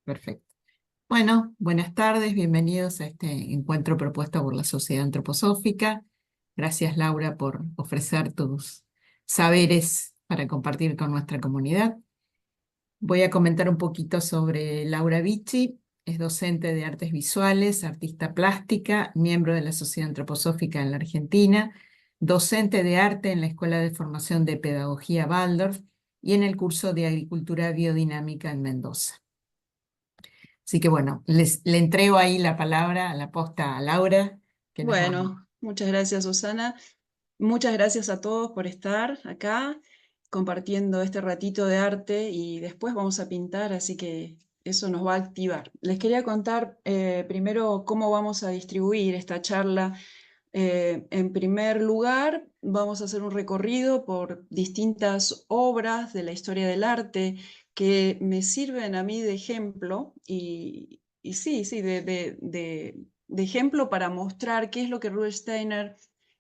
Perfecto. Bueno, buenas tardes, bienvenidos a este encuentro propuesto por la Sociedad Antroposófica. Gracias, Laura, por ofrecer tus saberes para compartir con nuestra comunidad. Voy a comentar un poquito sobre Laura Vicci. Es docente de artes visuales, artista plástica, miembro de la Sociedad Antroposófica en la Argentina, docente de arte en la Escuela de Formación de Pedagogía Waldorf y en el curso de Agricultura Biodinámica en Mendoza. Así que bueno, le entrego ahí la palabra, la posta a Laura, que nos va. Bueno, muchas gracias, Susana. Muchas gracias a todos por estar acá compartiendo este ratito de arte y después vamos a pintar, así que eso nos va a activar. Les quería contar primero cómo vamos a distribuir esta charla. En primer lugar, vamos a hacer un recorrido por distintas obras de la historia del arte que me sirven a mí de ejemplo y sí, de ejemplo para mostrar qué es lo que Rudolf Steiner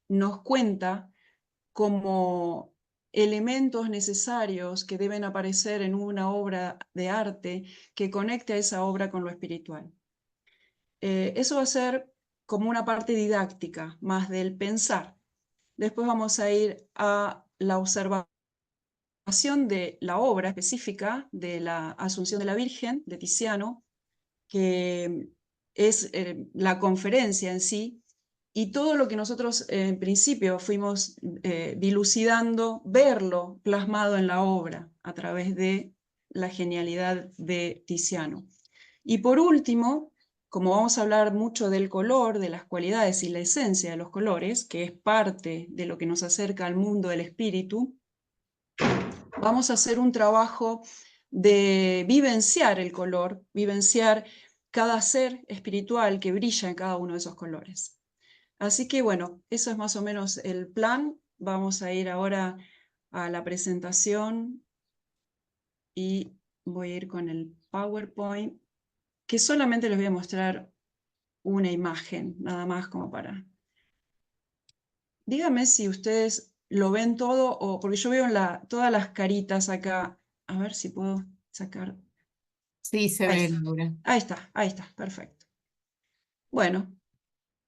nos cuenta como elementos necesarios que deben aparecer en una obra de arte que conecte a esa obra con lo espiritual. Eso va a ser como una parte didáctica, más del pensar. Después vamos a ir a la observación de la obra específica de la Asunción de la Virgen de Tiziano, que es la conferencia en sí, y todo lo que nosotros en principio fuimos dilucidando, verlo plasmado en la obra a través de la genialidad de Tiziano. Y por último, como vamos a hablar mucho del color, de las cualidades y la esencia de los colores, que es parte de lo que nos acerca al mundo del espíritu, vamos a hacer un trabajo de vivenciar el color, vivenciar cada ser espiritual que brilla en cada uno de esos colores. Así que bueno, eso es más o menos el plan. Vamos a ir ahora a la presentación y voy a ir con el PowerPoint, que solamente les voy a mostrar una imagen, nada más como para... Díganme si ustedes lo ven todo, o porque yo veo todas las caritas acá. A ver si puedo sacar. Sí, se Ahí ve, está, Laura. ahí está, perfecto. Bueno,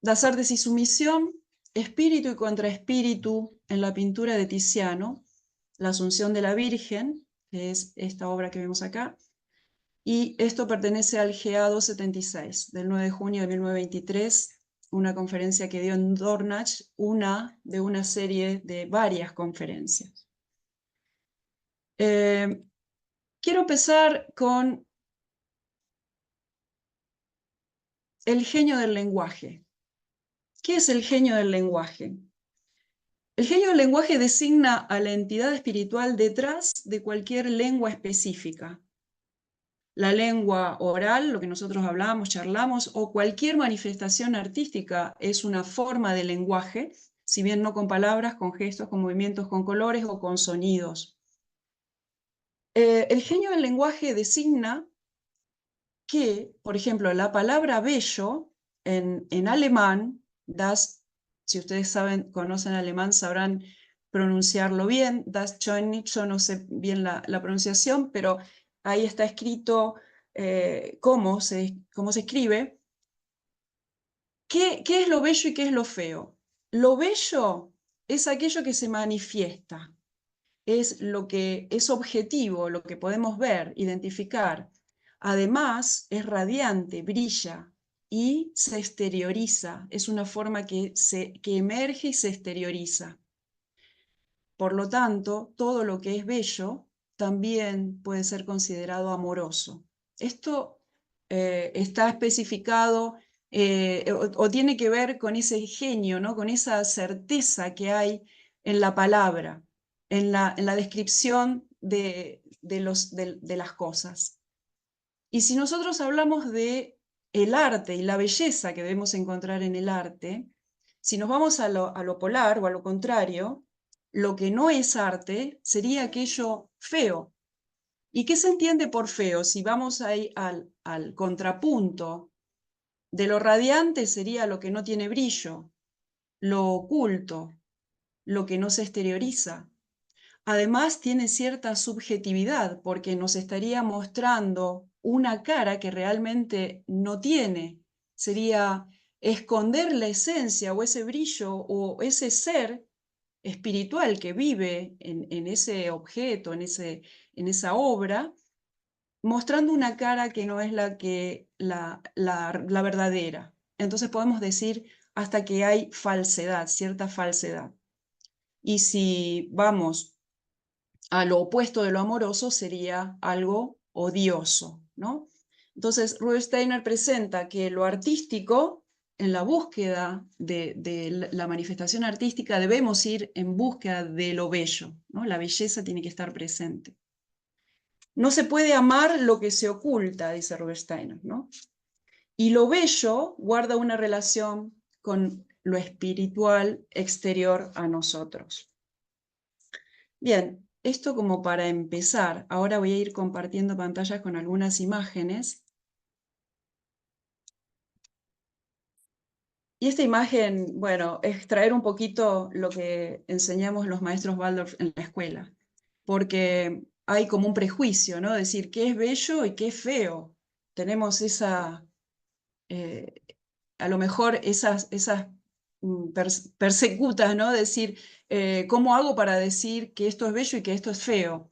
Das Artes y Sumisión, espíritu y contraespíritu en la pintura de Tiziano, la Asunción de la Virgen, que es esta obra que vemos acá, y esto pertenece al GA 276, del 9 de junio de 1923, una conferencia que dio en Dornach, una de una serie de varias conferencias. Quiero empezar con el genio del lenguaje. ¿Qué es el genio del lenguaje? El genio del lenguaje designa a la entidad espiritual detrás de cualquier lengua específica. La lengua oral, lo que nosotros hablamos, charlamos, o cualquier manifestación artística es una forma de lenguaje, si bien no con palabras, con gestos, con movimientos, con colores o con sonidos. El genio del lenguaje designa que, por ejemplo, la palabra bello en alemán, si ustedes conocen alemán, sabrán pronunciarlo bien, das schön, yo no sé bien la pronunciación, pero ahí está escrito cómo se escribe. ¿Qué es lo bello y qué es lo feo? Lo bello es aquello que se manifiesta, es lo que es objetivo, lo que podemos ver, identificar. Además, es radiante, brilla y se exterioriza. Es una forma que emerge y se exterioriza. Por lo tanto, todo lo que es bello también puede ser considerado amoroso. Esto está especificado o tiene que ver con ese genio, ¿no? Con esa certeza que hay en la palabra, en la descripción de las cosas. Y si nosotros hablamos de el arte y la belleza que debemos encontrar en el arte, si nos vamos a lo polar o a lo contrario, lo que no es arte sería aquello feo. ¿Y qué se entiende por feo? Si vamos ahí al contrapunto, de lo radiante sería lo que no tiene brillo, lo oculto, lo que no se exterioriza. Además tiene cierta subjetividad porque nos estaría mostrando una cara que realmente no tiene. Sería esconder la esencia o ese brillo o ese ser espiritual que vive en ese objeto, en esa obra, mostrando una cara que no es la verdadera. Entonces podemos decir hasta que hay falsedad, cierta falsedad. Y si vamos a lo opuesto de lo amoroso, sería algo odioso, ¿no? Entonces, Rudolf Steiner presenta que lo artístico, en la búsqueda de la manifestación artística, debemos ir en búsqueda de lo bello, ¿no? La belleza tiene que estar presente. No se puede amar lo que se oculta, dice Rudolf Steiner, ¿no? Y lo bello guarda una relación con lo espiritual exterior a nosotros. Bien, esto como para empezar. Ahora voy a ir compartiendo pantallas con algunas imágenes. Y esta imagen, bueno, es traer un poquito lo que enseñamos los maestros Waldorf en la escuela, porque hay como un prejuicio, ¿no? Decir qué es bello y qué es feo. Tenemos esa, a lo mejor esas persecutas, ¿no? Decir, ¿cómo hago para decir que esto es bello y que esto es feo?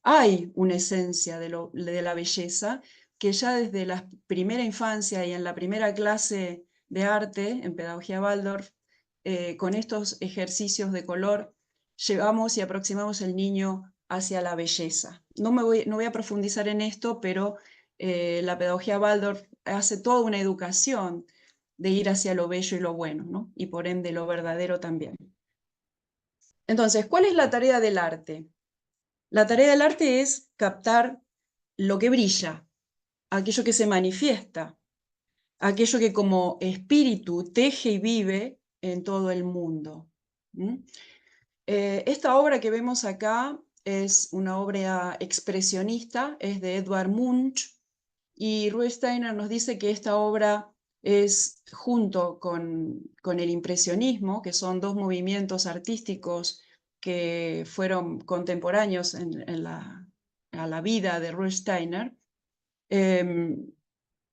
Hay una esencia de la belleza que ya desde la primera infancia y en la primera clase de arte, en Pedagogía Waldorf, con estos ejercicios de color, llevamos y aproximamos al niño hacia la belleza. No voy a profundizar en esto, pero la Pedagogía Waldorf hace toda una educación de ir hacia lo bello y lo bueno, ¿no? Y por ende lo verdadero también. Entonces, ¿cuál es la tarea del arte? La tarea del arte es captar lo que brilla, aquello que se manifiesta, aquello que como espíritu teje y vive en todo el mundo. Esta obra que vemos acá es una obra expresionista, es de Edvard Munch, y Rudolf Steiner nos dice que esta obra es, junto con el impresionismo, que son dos movimientos artísticos que fueron contemporáneos a la vida de Rudolf Steiner,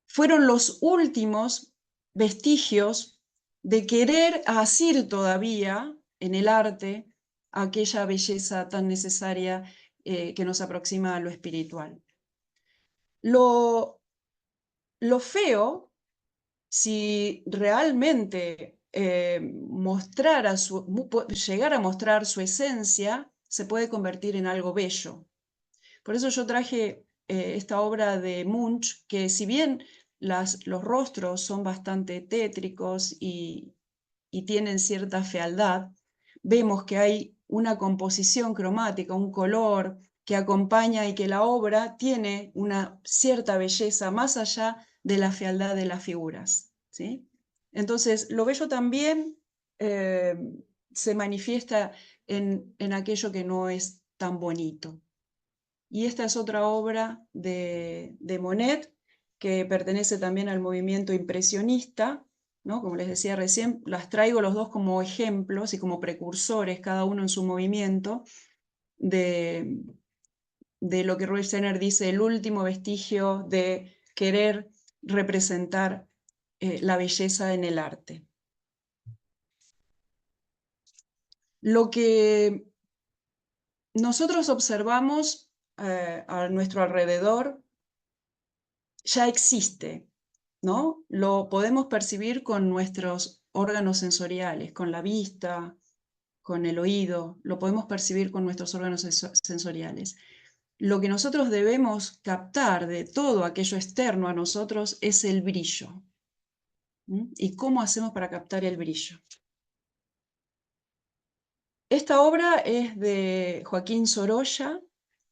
fueron los últimos vestigios de querer asir todavía en el arte aquella belleza tan necesaria que nos aproxima a lo espiritual. Lo feo, si realmente llegara a mostrar su esencia, se puede convertir en algo bello. Por eso yo traje esta obra de Munch, que si bien los rostros son bastante tétricos y tienen cierta fealdad, vemos que hay una composición cromática, un color que acompaña y que la obra tiene una cierta belleza más allá de la fealdad de las figuras, ¿sí? Entonces, lo bello también se manifiesta en aquello que no es tan bonito. Y esta es otra obra de Monet, que pertenece también al movimiento impresionista, ¿no? Como les decía recién, las traigo los dos como ejemplos y como precursores, cada uno en su movimiento, de lo que Rudolf Steiner dice, el último vestigio de querer representar la belleza en el arte. Lo que nosotros observamos a nuestro alrededor ya existe, ¿no? Lo podemos percibir con nuestros órganos sensoriales, con la vista, con el oído, lo podemos percibir con nuestros órganos sensoriales. Lo que nosotros debemos captar de todo aquello externo a nosotros es el brillo. ¿Y cómo hacemos para captar el brillo? Esta obra es de Joaquín Sorolla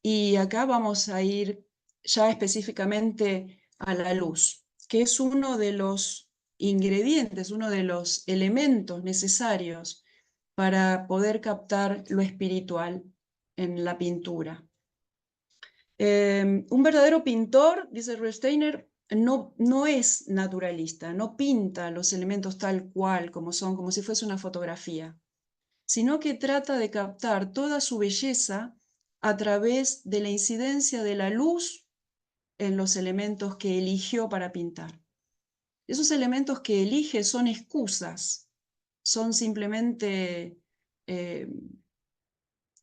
y acá vamos a ir ya específicamente a la luz, que es uno de los ingredientes, uno de los elementos necesarios para poder captar lo espiritual en la pintura. Un verdadero pintor, dice Rudolf Steiner, no es naturalista, no pinta los elementos tal cual como son, como si fuese una fotografía, sino que trata de captar toda su belleza a través de la incidencia de la luz en los elementos que eligió para pintar. Esos elementos que elige son excusas, son simplemente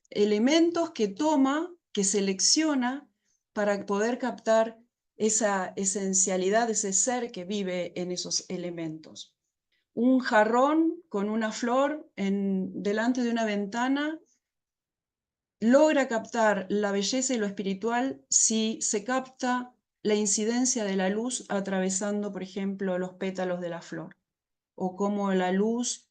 elementos que toma, que selecciona para poder captar esa esencialidad, ese ser que vive en esos elementos. Un jarrón con una flor delante de una ventana logra captar la belleza y lo espiritual si se capta la incidencia de la luz atravesando, por ejemplo, los pétalos de la flor, o cómo la luz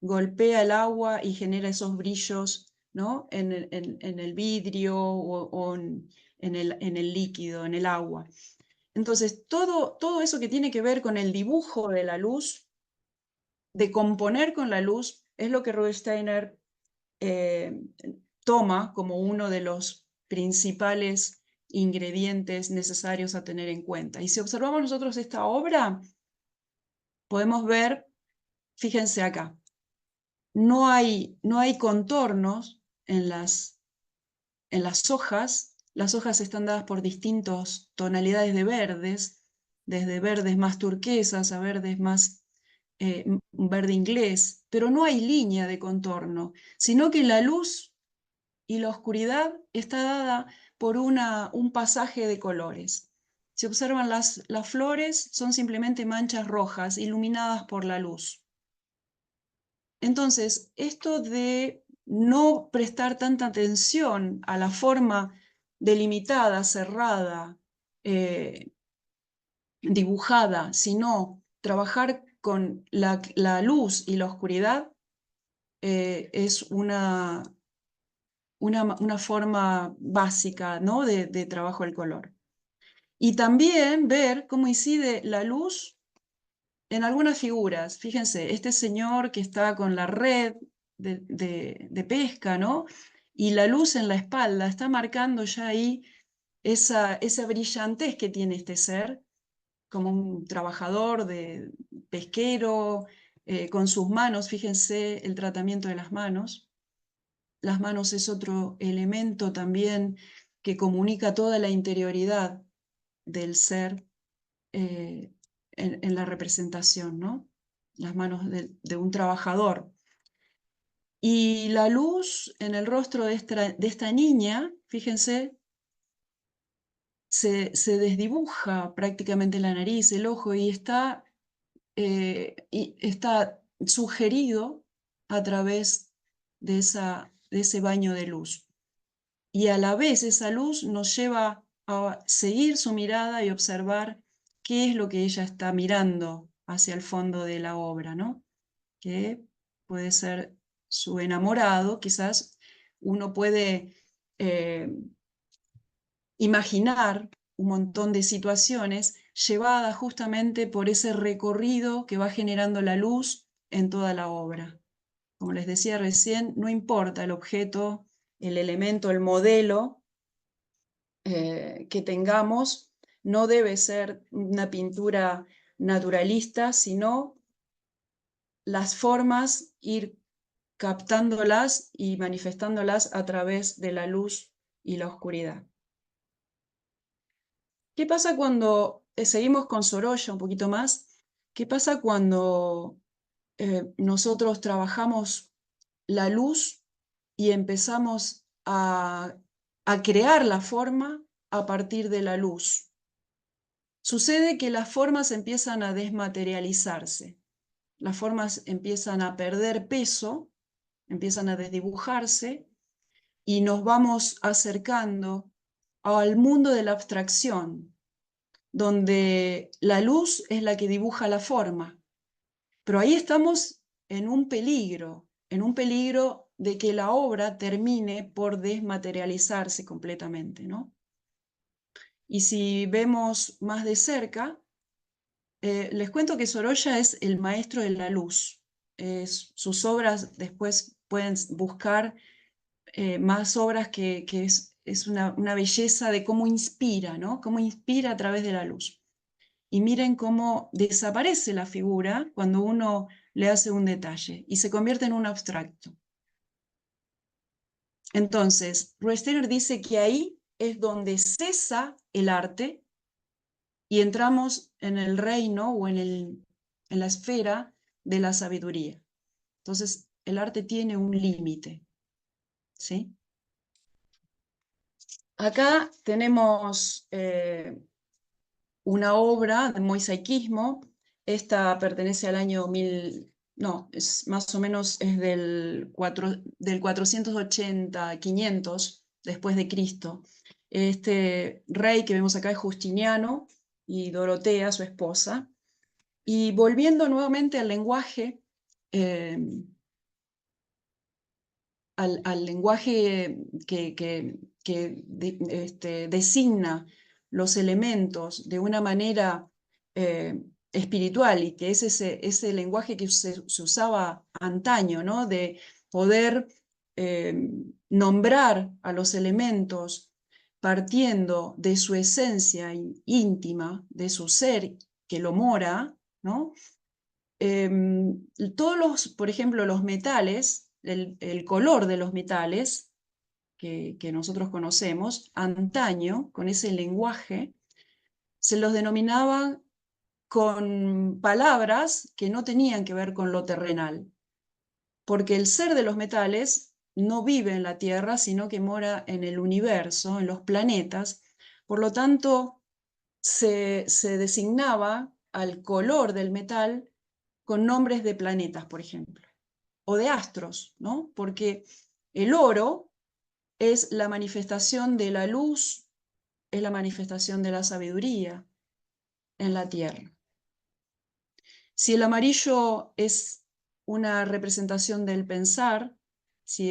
golpea el agua y genera esos brillos, ¿no? en el vidrio o en el líquido, en el agua. Entonces, todo eso que tiene que ver con el dibujo de la luz, de componer con la luz, es lo que Rudolf Steiner toma como uno de los principales ingredientes necesarios a tener en cuenta. Y si observamos nosotros esta obra, podemos ver, fíjense acá, no hay contornos en las hojas. Las hojas están dadas por distintas tonalidades de verdes, desde verdes más turquesas a verdes más verde inglés, pero no hay línea de contorno, sino que la luz y la oscuridad está dada por un pasaje de colores. Si observan las flores, son simplemente manchas rojas iluminadas por la luz. Entonces, esto de no prestar tanta atención a la forma delimitada, cerrada, dibujada, sino trabajar con la luz y la oscuridad, es una forma básica, ¿no? de trabajo del color. Y también ver cómo incide la luz en algunas figuras. Fíjense, este señor que está con la red de pesca, ¿no? Y la luz en la espalda está marcando ya ahí esa brillantez que tiene este ser, como un trabajador pesquero, con sus manos. Fíjense el tratamiento de las manos. Las manos es otro elemento también que comunica toda la interioridad del ser en la representación, ¿no? Las manos de un trabajador. Y la luz en el rostro de esta niña, fíjense, se desdibuja prácticamente la nariz, el ojo, y está sugerido a través de ese baño de luz. Y a la vez esa luz nos lleva a seguir su mirada y observar qué es lo que ella está mirando hacia el fondo de la obra, ¿no? Que puede ser su enamorado. Quizás uno puede imaginar un montón de situaciones llevadas justamente por ese recorrido que va generando la luz en toda la obra. Como les decía recién, no importa el objeto, el elemento, el modelo que tengamos, no debe ser una pintura naturalista, sino las formas, ir captándolas y manifestándolas a través de la luz y la oscuridad. ¿Qué pasa cuando seguimos con Sorolla un poquito más? ¿Qué pasa cuando nosotros trabajamos la luz y empezamos a crear la forma a partir de la luz? Sucede que las formas empiezan a desmaterializarse, las formas empiezan a perder peso, empiezan a desdibujarse y nos vamos acercando al mundo de la abstracción, donde la luz es la que dibuja la forma. Pero ahí estamos en un peligro de que la obra termine por desmaterializarse completamente, ¿no? Y si vemos más de cerca, les cuento que Sorolla es el maestro de la luz. Sus obras, después pueden buscar más obras que es una belleza de cómo inspira, ¿no? Cómo inspira a través de la luz. Y miren cómo desaparece la figura cuando uno le hace un detalle y se convierte en un abstracto. Entonces, Steiner dice que ahí es donde cesa el arte y entramos en el reino o en la esfera de la sabiduría. Entonces, el arte tiene un límite, ¿sí? Acá tenemos una obra de mosaicismo. Esta pertenece al año 1000, no, es más o menos es del 480, 500 después de Cristo. Este rey que vemos acá es Justiniano y Dorotea, su esposa. Y volviendo nuevamente al lenguaje, eh, al lenguaje que designa los elementos de una manera espiritual, y que es ese lenguaje que se usaba antaño, ¿no? De poder nombrar a los elementos partiendo de su esencia íntima, de su ser que lo mora, ¿no? Todos los, por ejemplo, los metales, el color de los metales que nosotros conocemos, antaño, con ese lenguaje, se los denominaba con palabras que no tenían que ver con lo terrenal, porque el ser de los metales no vive en la Tierra, sino que mora en el universo, en los planetas. Por lo tanto, se designaba al color del metal con nombres de planetas, por ejemplo, o de astros, ¿no? Porque el oro es la manifestación de la luz, es la manifestación de la sabiduría en la tierra. Si el amarillo es una representación del pensar, si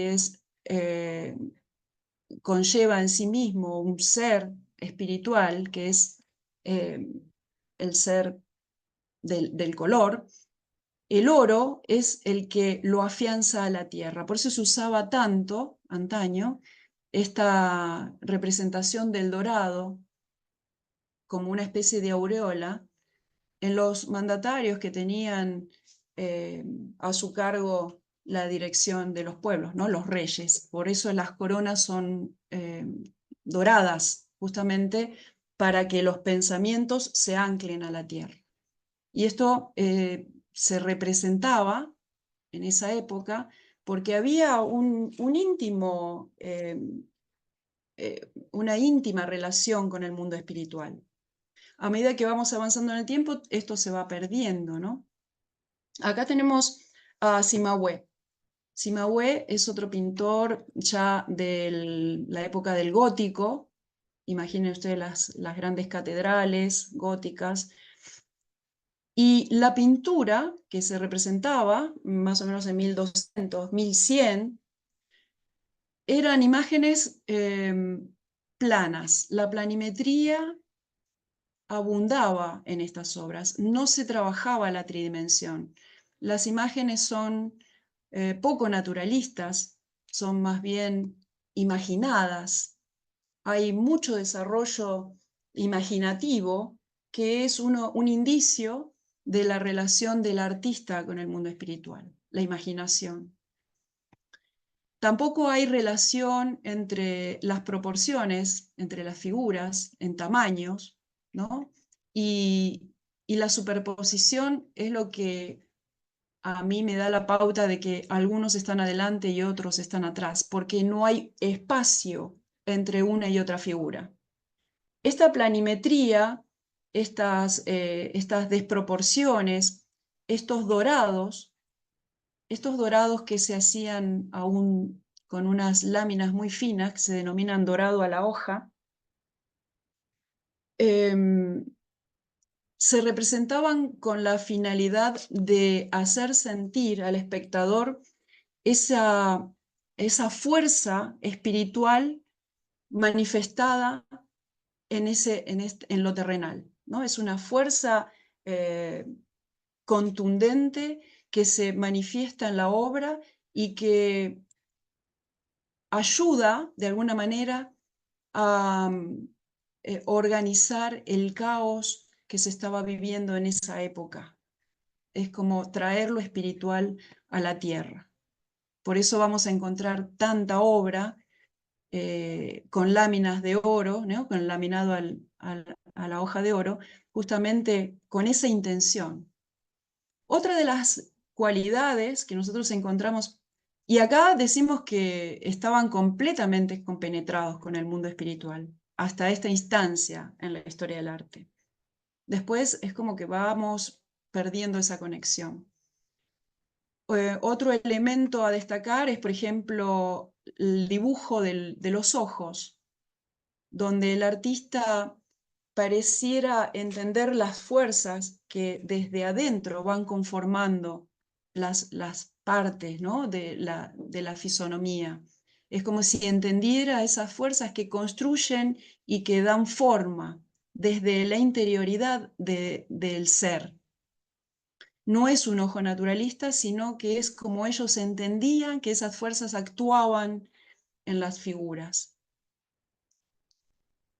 conlleva en sí mismo un ser espiritual, que es el ser del color, el oro es el que lo afianza a la tierra. Por eso se usaba tanto, antaño, esta representación del dorado como una especie de aureola en los mandatarios que tenían a su cargo la dirección de los pueblos, ¿no? Los reyes. Por eso las coronas son doradas, justamente para que los pensamientos se anclen a la tierra. Y esto se representaba en esa época porque había una íntima relación con el mundo espiritual. A medida que vamos avanzando en el tiempo, esto se va perdiendo, ¿no? Acá tenemos a Cimahue. Cimahue es otro pintor ya de la época del gótico. Imaginen ustedes las grandes catedrales góticas. Y la pintura que se representaba, más o menos en 1200, 1100, eran imágenes planas. La planimetría abundaba en estas obras, no se trabajaba la tridimensión. Las imágenes son poco naturalistas, son más bien imaginadas. Hay mucho desarrollo imaginativo que es un indicio de la relación del artista con el mundo espiritual, la imaginación. Tampoco hay relación entre las proporciones, entre las figuras, en tamaños, ¿no? Y la superposición es lo que a mí me da la pauta de que algunos están adelante y otros están atrás, porque no hay espacio entre una y otra figura. Esta planimetría, estas desproporciones, estos dorados que se hacían aún con unas láminas muy finas, que se denominan dorado a la hoja, se representaban con la finalidad de hacer sentir al espectador esa fuerza espiritual manifestada en lo terrenal, ¿no? Es una fuerza contundente que se manifiesta en la obra y que ayuda de alguna manera a organizar el caos que se estaba viviendo en esa época. Es como traer lo espiritual a la tierra. Por eso vamos a encontrar tanta obra con láminas de oro, ¿no? Con laminado a la hoja de oro, justamente con esa intención. Otra de las cualidades que nosotros encontramos, y acá decimos que estaban completamente compenetrados con el mundo espiritual, hasta esta instancia en la historia del arte. Después es como que vamos perdiendo esa conexión. Otro elemento a destacar es, por ejemplo, el dibujo de los ojos, donde el artista pareciera entender las fuerzas que desde adentro van conformando las partes, ¿no?, de la fisonomía. Es como si entendiera esas fuerzas que construyen y que dan forma desde la interioridad del ser. No es un ojo naturalista, sino que es como ellos entendían que esas fuerzas actuaban en las figuras.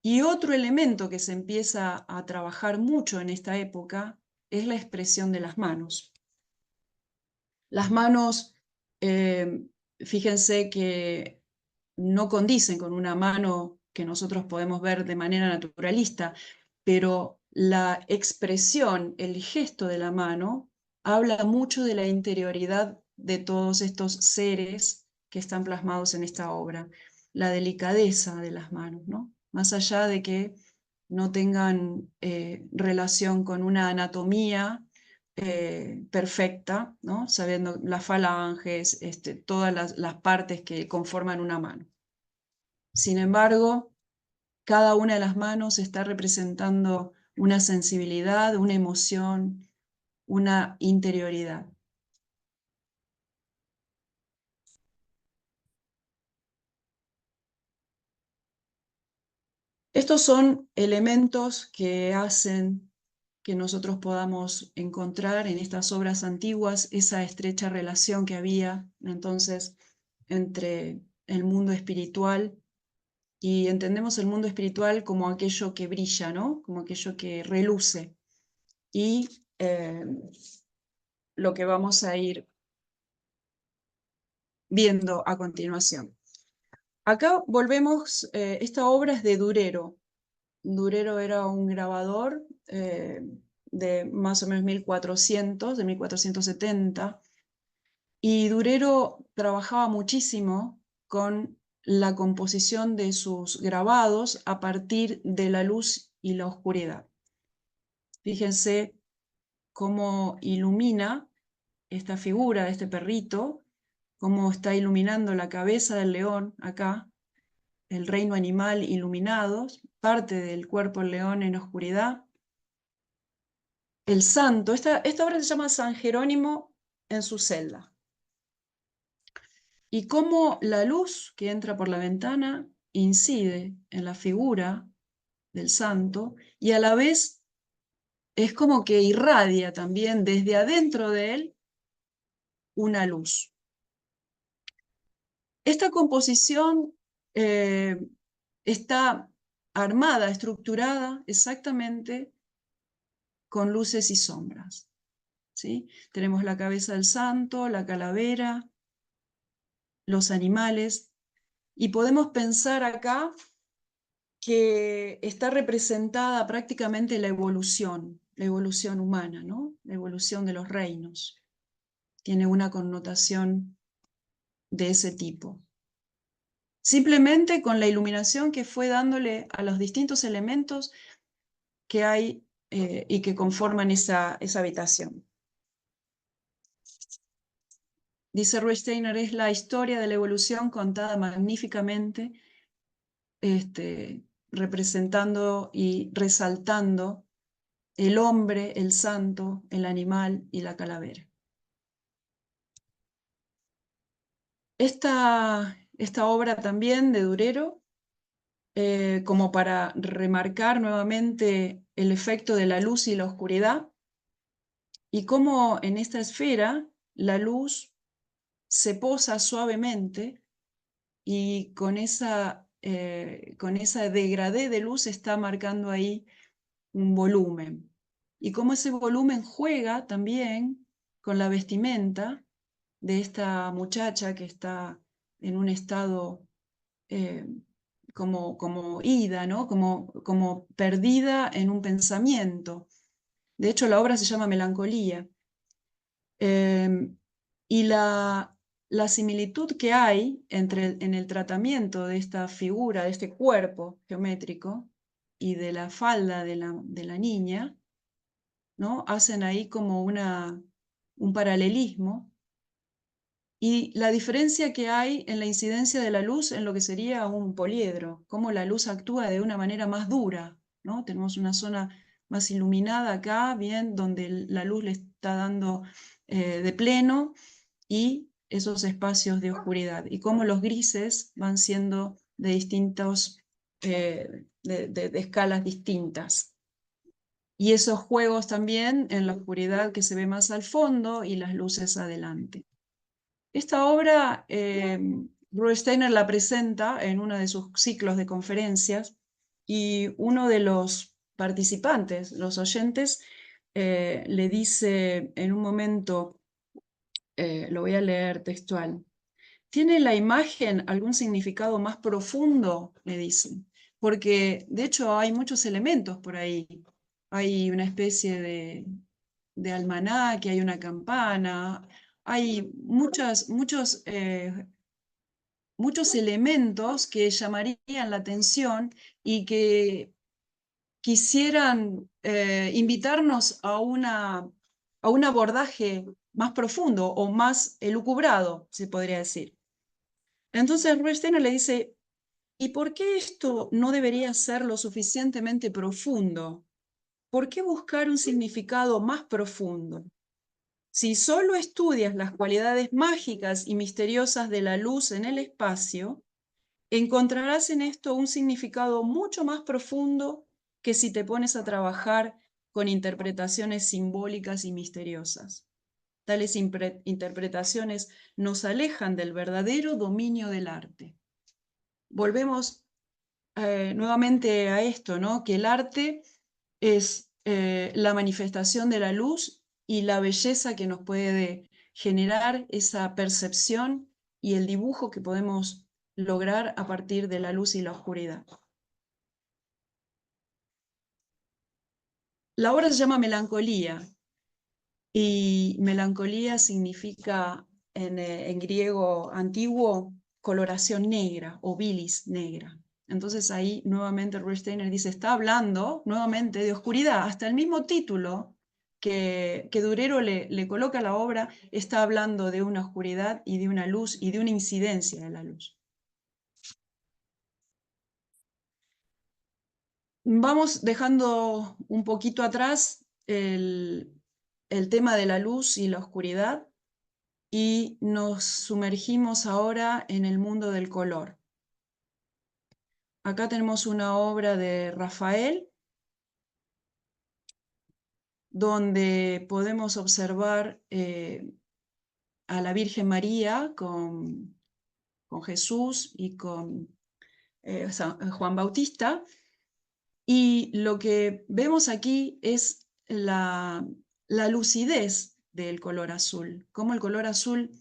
Y otro elemento que se empieza a trabajar mucho en esta época es la expresión de las manos. Las manos, fíjense que no condicen con una mano que nosotros podemos ver de manera naturalista, pero la expresión, el gesto de la mano, habla mucho de la interioridad de todos estos seres que están plasmados en esta obra. La delicadeza de las manos, ¿no? Más allá de que no tengan relación con una anatomía perfecta, ¿no?, sabiendo las falanges, todas las partes que conforman una mano. Sin embargo, cada una de las manos está representando una sensibilidad, una emoción, una interioridad. Estos son elementos que hacen que nosotros podamos encontrar en estas obras antiguas esa estrecha relación que había entonces entre el mundo espiritual, y entendemos el mundo espiritual como aquello que brilla, ¿no?, como aquello que reluce, y lo que vamos a ir viendo a continuación. Acá volvemos, esta obra es de Durero. Durero era un grabador de más o menos 1400, de 1470, y Durero trabajaba muchísimo con la composición de sus grabados a partir de la luz y la oscuridad. Fíjense cómo ilumina esta figura de este perrito, cómo está iluminando la cabeza del león acá, el reino animal iluminado, parte del cuerpo del león en oscuridad. El santo, esta obra se llama San Jerónimo en su celda. Y cómo la luz que entra por la ventana incide en la figura del santo, y a la vez es como que irradia también desde adentro de él una luz. Esta composición está armada, estructurada exactamente con luces y sombras, ¿sí? Tenemos la cabeza del santo, la calavera, los animales, y podemos pensar acá que está representada prácticamente la evolución humana, ¿no?, la evolución de los reinos. Tiene una connotación de ese tipo. Simplemente con la iluminación que fue dándole a los distintos elementos que hay y que conforman esa habitación. Dice Ruy Steiner, es la historia de la evolución contada magníficamente, representando y resaltando el hombre, el santo, el animal y la calavera. Esta obra también de Durero, como para remarcar nuevamente el efecto de la luz y la oscuridad, y cómo en esta esfera la luz se posa suavemente y con esa degradé de luz está marcando ahí un volumen. Y cómo ese volumen juega también con la vestimenta de esta muchacha que está en un estado como ida, ¿no? Como perdida en un pensamiento. De hecho, la obra se llama Melancolía. Y la similitud que hay en el tratamiento de esta figura, de este cuerpo geométrico y de la falda de la niña, ¿no? Hacen ahí como un paralelismo. Y la diferencia que hay en la incidencia de la luz en lo que sería un poliedro, cómo la luz actúa de una manera más dura, ¿no? Tenemos una zona más iluminada acá, bien, donde la luz le está dando de pleno, y esos espacios de oscuridad, y cómo los grises van siendo de distintos, de escalas distintas. Y esos juegos también en la oscuridad que se ve más al fondo y las luces adelante. Esta obra, Rudolf Steiner la presenta en uno de sus ciclos de conferencias, y uno de los participantes, los oyentes, le dice en un momento, lo voy a leer textual: ¿tiene la imagen algún significado más profundo? Le dicen. Porque de hecho hay muchos elementos por ahí. Hay una especie de almanaque, hay una campana, hay muchos elementos que llamarían la atención y que quisieran invitarnos a un abordaje más profundo o más elucubrado, se podría decir. Entonces Rubinstein le dice: ¿y por qué esto no debería ser lo suficientemente profundo? ¿Por qué buscar un significado más profundo? Si solo estudias las cualidades mágicas y misteriosas de la luz en el espacio, encontrarás en esto un significado mucho más profundo que si te pones a trabajar con interpretaciones simbólicas y misteriosas. Tales interpretaciones nos alejan del verdadero dominio del arte. Volvemos nuevamente a esto, ¿no? Que el arte es la manifestación de la luz y la belleza que nos puede generar esa percepción y el dibujo que podemos lograr a partir de la luz y la oscuridad. La obra se llama Melancolía, y melancolía significa en griego antiguo coloración negra o bilis negra. Entonces ahí nuevamente Rudolf Steiner dice, está hablando nuevamente de oscuridad. Hasta el mismo título que Durero le coloca a la obra está hablando de una oscuridad y de una luz y de una incidencia de la luz. Vamos dejando un poquito atrás el tema de la luz y la oscuridad, y nos sumergimos ahora en el mundo del color. Acá tenemos una obra de Rafael, donde podemos observar a la Virgen María con Jesús y con Juan Bautista, y lo que vemos aquí es la lucidez del color azul, cómo el color azul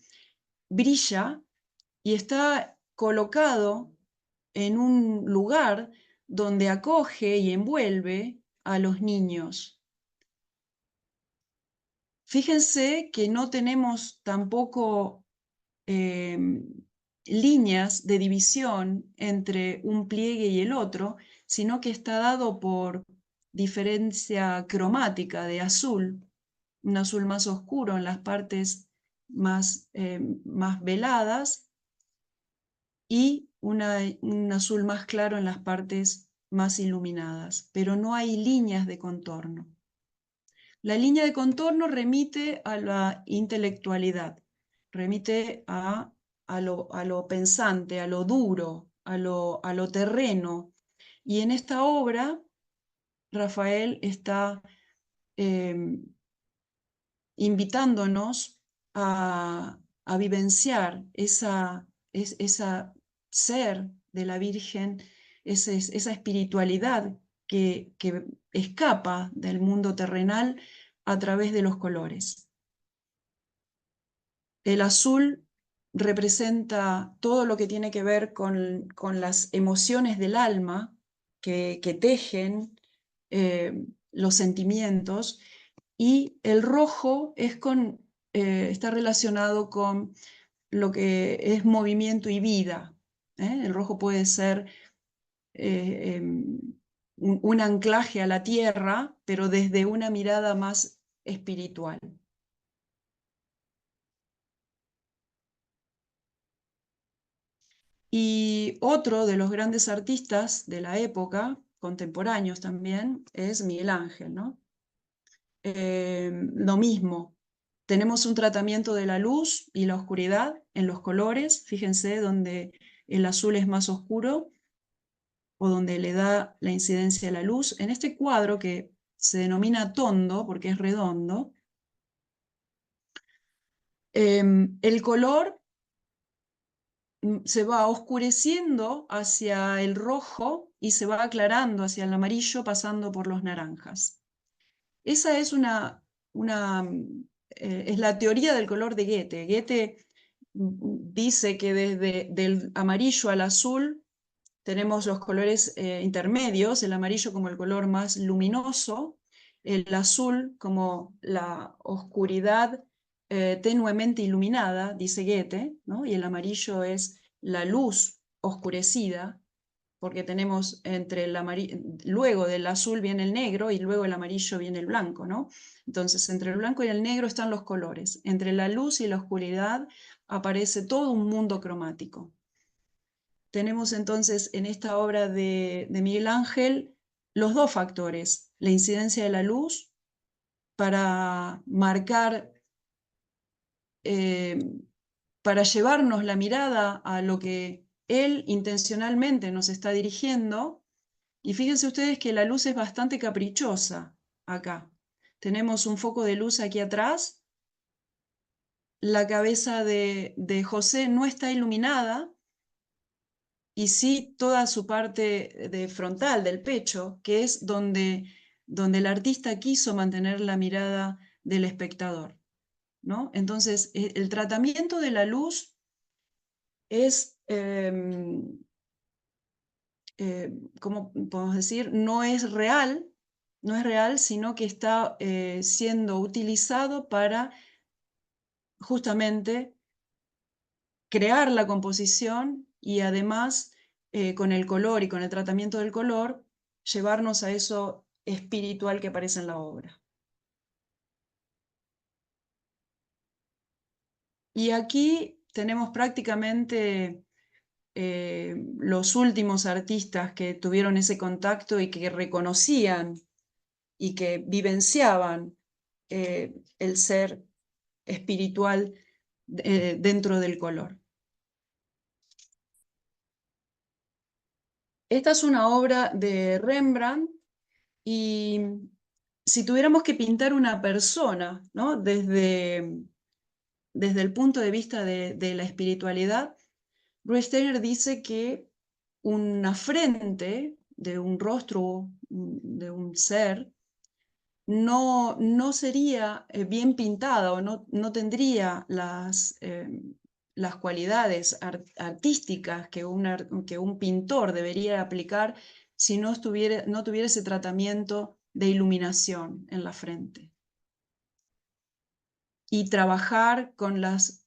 brilla y está colocado en un lugar donde acoge y envuelve a los niños. Fíjense que no tenemos tampoco líneas de división entre un pliegue y el otro, sino que está dado por diferencia cromática de azul, un azul más oscuro en las partes más veladas, y un azul más claro en las partes más iluminadas, pero no hay líneas de contorno. La línea de contorno remite a la intelectualidad, remite a lo pensante, a lo duro, a lo terreno. Y en esta obra, Rafael está invitándonos a vivenciar esa ser de la Virgen, esa espiritualidad que escapa del mundo terrenal a través de los colores. El azul representa todo lo que tiene que ver con las emociones del alma que tejen los sentimientos, y el rojo está relacionado con lo que es movimiento y vida. El rojo puede ser un anclaje a la tierra, pero desde una mirada más espiritual. Y otro de los grandes artistas de la época, contemporáneos también, es Miguel Ángel, ¿no? Lo mismo, tenemos un tratamiento de la luz y la oscuridad en los colores. Fíjense donde el azul es más oscuro o donde le da la incidencia de la luz. En este cuadro, que se denomina tondo porque es redondo, el color se va oscureciendo hacia el rojo y se va aclarando hacia el amarillo, pasando por los naranjas. Esa es es la teoría del color de Goethe. Goethe dice que desde del amarillo al azul tenemos los colores intermedios, el amarillo como el color más luminoso, el azul como la oscuridad tenuemente iluminada, dice Goethe, ¿no? Y el amarillo es la luz oscurecida, porque tenemos luego del azul viene el negro y luego el amarillo viene el blanco, ¿no? Entonces, entre el blanco y el negro están los colores. Entre la luz y la oscuridad aparece todo un mundo cromático. Tenemos entonces en esta obra de Miguel Ángel los dos factores: la incidencia de la luz para marcar, eh, para llevarnos la mirada a lo que él intencionalmente nos está dirigiendo. Y fíjense ustedes que la luz es bastante caprichosa acá. Tenemos un foco de luz aquí atrás, la cabeza de José no está iluminada, y sí toda su parte de frontal, del pecho, que es donde el artista quiso mantener la mirada del espectador, ¿no? Entonces, el tratamiento de la luz es, ¿cómo podemos decir? No es real, sino que está siendo utilizado para justamente crear la composición y además con el color y con el tratamiento del color, llevarnos a eso espiritual que aparece en la obra. Y aquí tenemos prácticamente los últimos artistas que tuvieron ese contacto y que reconocían y que vivenciaban el ser espiritual dentro del color. Esta es una obra de Rembrandt, y si tuviéramos que pintar una persona, ¿no? desde el punto de vista de la espiritualidad, Rudolf Steiner dice que una frente de un rostro, de un ser, no sería bien pintada, o no tendría las cualidades artísticas que un pintor debería aplicar si no tuviera ese tratamiento de iluminación en la frente. Y trabajar con las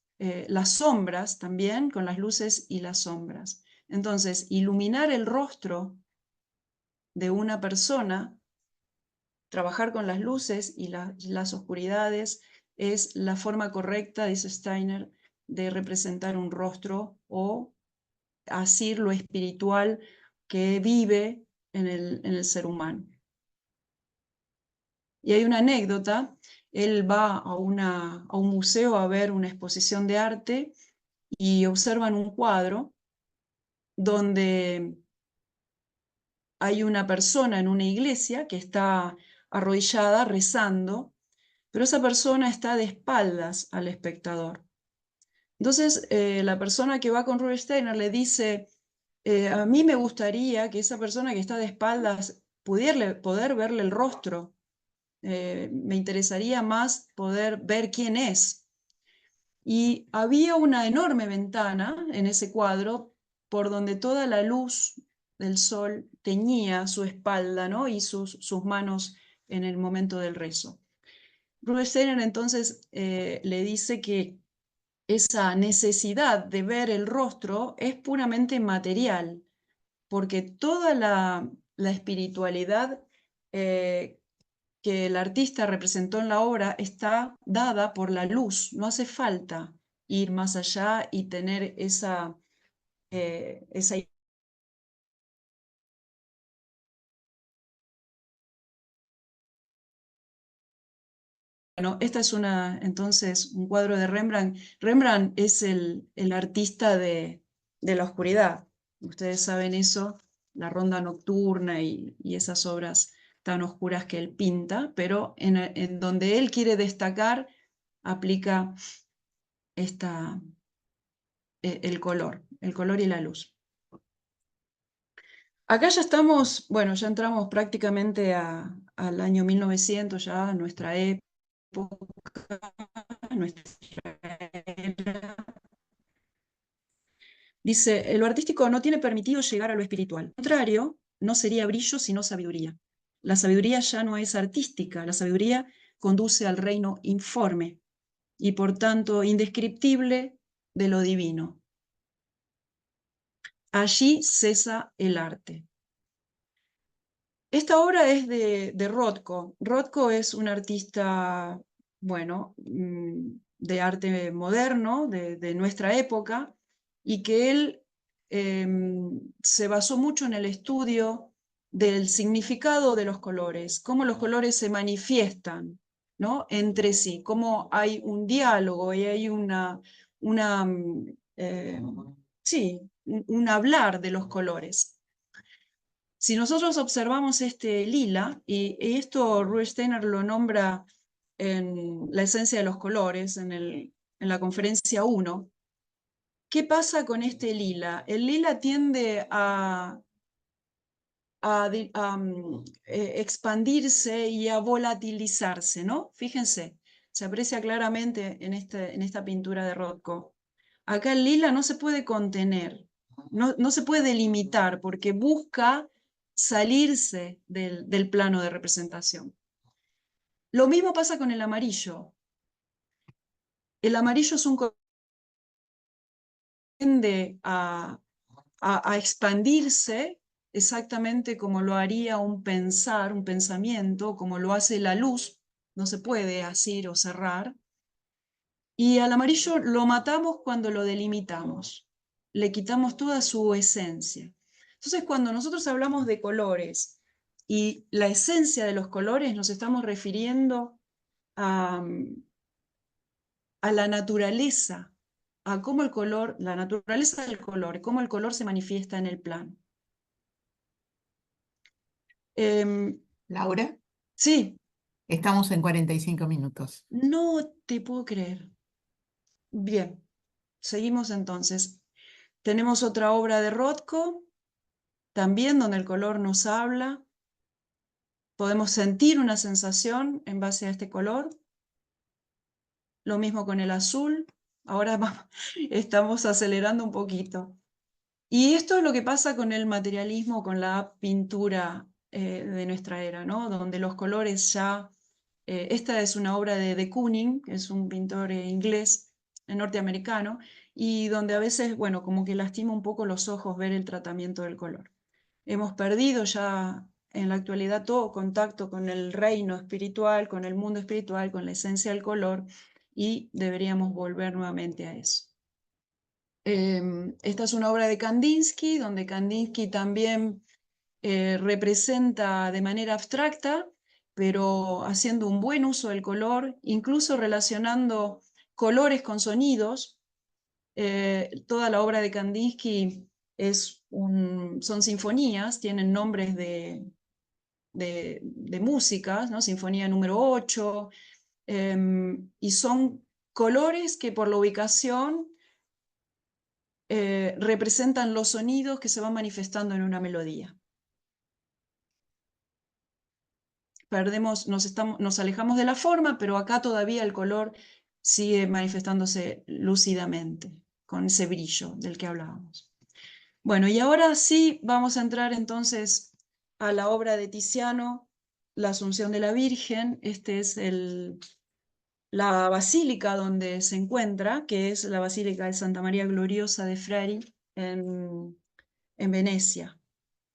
sombras también, con las luces y las sombras. Entonces, iluminar el rostro de una persona, trabajar con las luces y las oscuridades, es la forma correcta, dice Steiner, de representar un rostro, o asir lo espiritual que vive en el ser humano. Y hay una anécdota: él va a un museo a ver una exposición de arte y observan un cuadro donde hay una persona en una iglesia que está arrodillada rezando, pero esa persona está de espaldas al espectador. Entonces, la persona que va con Rudolf Steiner le dice: a mí me gustaría que esa persona que está de espaldas poder verle el rostro. Me interesaría más poder ver quién es. Y había una enorme ventana en ese cuadro por donde toda la luz del sol teñía su espalda, ¿no? Y sus manos en el momento del rezo. Rudolf Steiner entonces le dice que esa necesidad de ver el rostro es puramente material, porque toda la espiritualidad que el artista representó en la obra está dada por la luz. No hace falta ir más allá y tener esa. Bueno, esta es entonces un cuadro de Rembrandt. Rembrandt es el artista de la oscuridad. Ustedes saben eso, la ronda nocturna y esas obras tan oscuras que él pinta, pero en donde él quiere destacar, aplica esta, el color y la luz. Acá ya estamos, bueno, ya entramos prácticamente al año 1900, ya nuestra época, nuestra era. Dice, lo artístico no tiene permitido llegar a lo espiritual. Al contrario, no sería brillo sino sabiduría. La sabiduría ya no es artística, la sabiduría conduce al reino informe y por tanto indescriptible de lo divino. Allí cesa el arte. Esta obra es de Rothko. Rothko es un artista, bueno, de arte moderno, de nuestra época, y que él se basó mucho en el estudio del significado de los colores, cómo los colores se manifiestan, ¿no? Entre sí, cómo hay un diálogo y hay una sí, un hablar de los colores. Si nosotros observamos este lila, y esto Rudolf Steiner lo nombra en La esencia de los colores, en la conferencia 1, ¿qué pasa con este lila? El lila tiende a expandirse y a volatilizarse, ¿no? Fíjense, se aprecia claramente en esta pintura de Rothko. Acá el lila no se puede contener, no se puede delimitar porque busca salirse del plano de representación. Lo mismo pasa con el amarillo. El amarillo es un color que tiende a expandirse exactamente como lo haría un pensar, un pensamiento, como lo hace la luz, no se puede asir o cerrar. Y al amarillo lo matamos cuando lo delimitamos, le quitamos toda su esencia. Entonces, cuando nosotros hablamos de colores y la esencia de los colores, nos estamos refiriendo a, a la naturaleza, a cómo el color, la naturaleza del color, cómo el color se manifiesta en el plano. Laura, Sí, estamos en 45 minutos. no te puedo creer. Bien, seguimos entonces. Tenemos otra obra de Rothko, también donde el color nos habla. Podemos sentir una sensación en base a este color. Lo mismo con el azul. Ahora estamos acelerando un poquito. Y esto es lo que pasa con el materialismo, con la pintura de nuestra era, ¿no? Donde los colores ya... esta es una obra de Kooning, que es un pintor inglés, norteamericano, y donde a veces, bueno, como que lastima un poco los ojos ver el tratamiento del color. Hemos perdido ya en la actualidad todo contacto con el reino espiritual, con el mundo espiritual, con la esencia del color, y deberíamos volver nuevamente a eso. Esta es una obra de Kandinsky, donde Kandinsky también representa de manera abstracta, pero haciendo un buen uso del color, incluso relacionando colores con sonidos. Toda la obra de Kandinsky son sinfonías, tienen nombres de músicas, ¿no? Sinfonía número 8, y son colores que por la ubicación representan los sonidos que se van manifestando en una melodía. Nos alejamos de la forma, pero acá todavía el color sigue manifestándose lúcidamente, con ese brillo del que hablábamos. Bueno, y ahora sí vamos a entrar entonces a la obra de Tiziano, La Asunción de la Virgen. Este es la basílica donde se encuentra, que es la Basílica de Santa María Gloriosa de Frari en Venecia.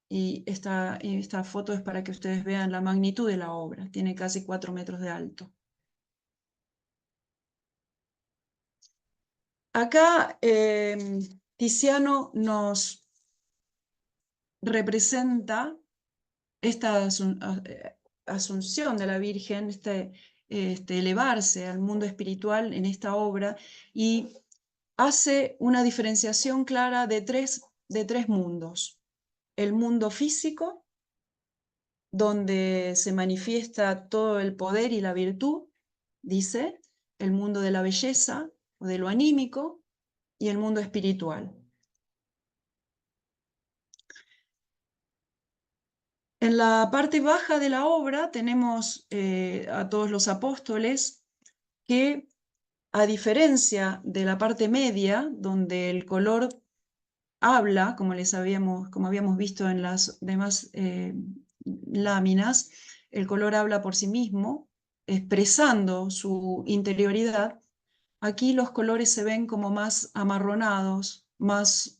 Y esta foto es para que ustedes vean la magnitud de la obra. Tiene casi 4 metros de alto. Acá Tiziano nos representa esta asunción de la Virgen, este elevarse al mundo espiritual en esta obra, y hace una diferenciación clara de tres mundos. El mundo físico, donde se manifiesta todo el poder y la virtud, dice, el mundo de la belleza o de lo anímico, y el mundo espiritual. En la parte baja de la obra tenemos a todos los apóstoles que, a diferencia de la parte media, donde el color habla, como habíamos visto en las demás láminas, el color habla por sí mismo, expresando su interioridad. Aquí los colores se ven como más amarronados, más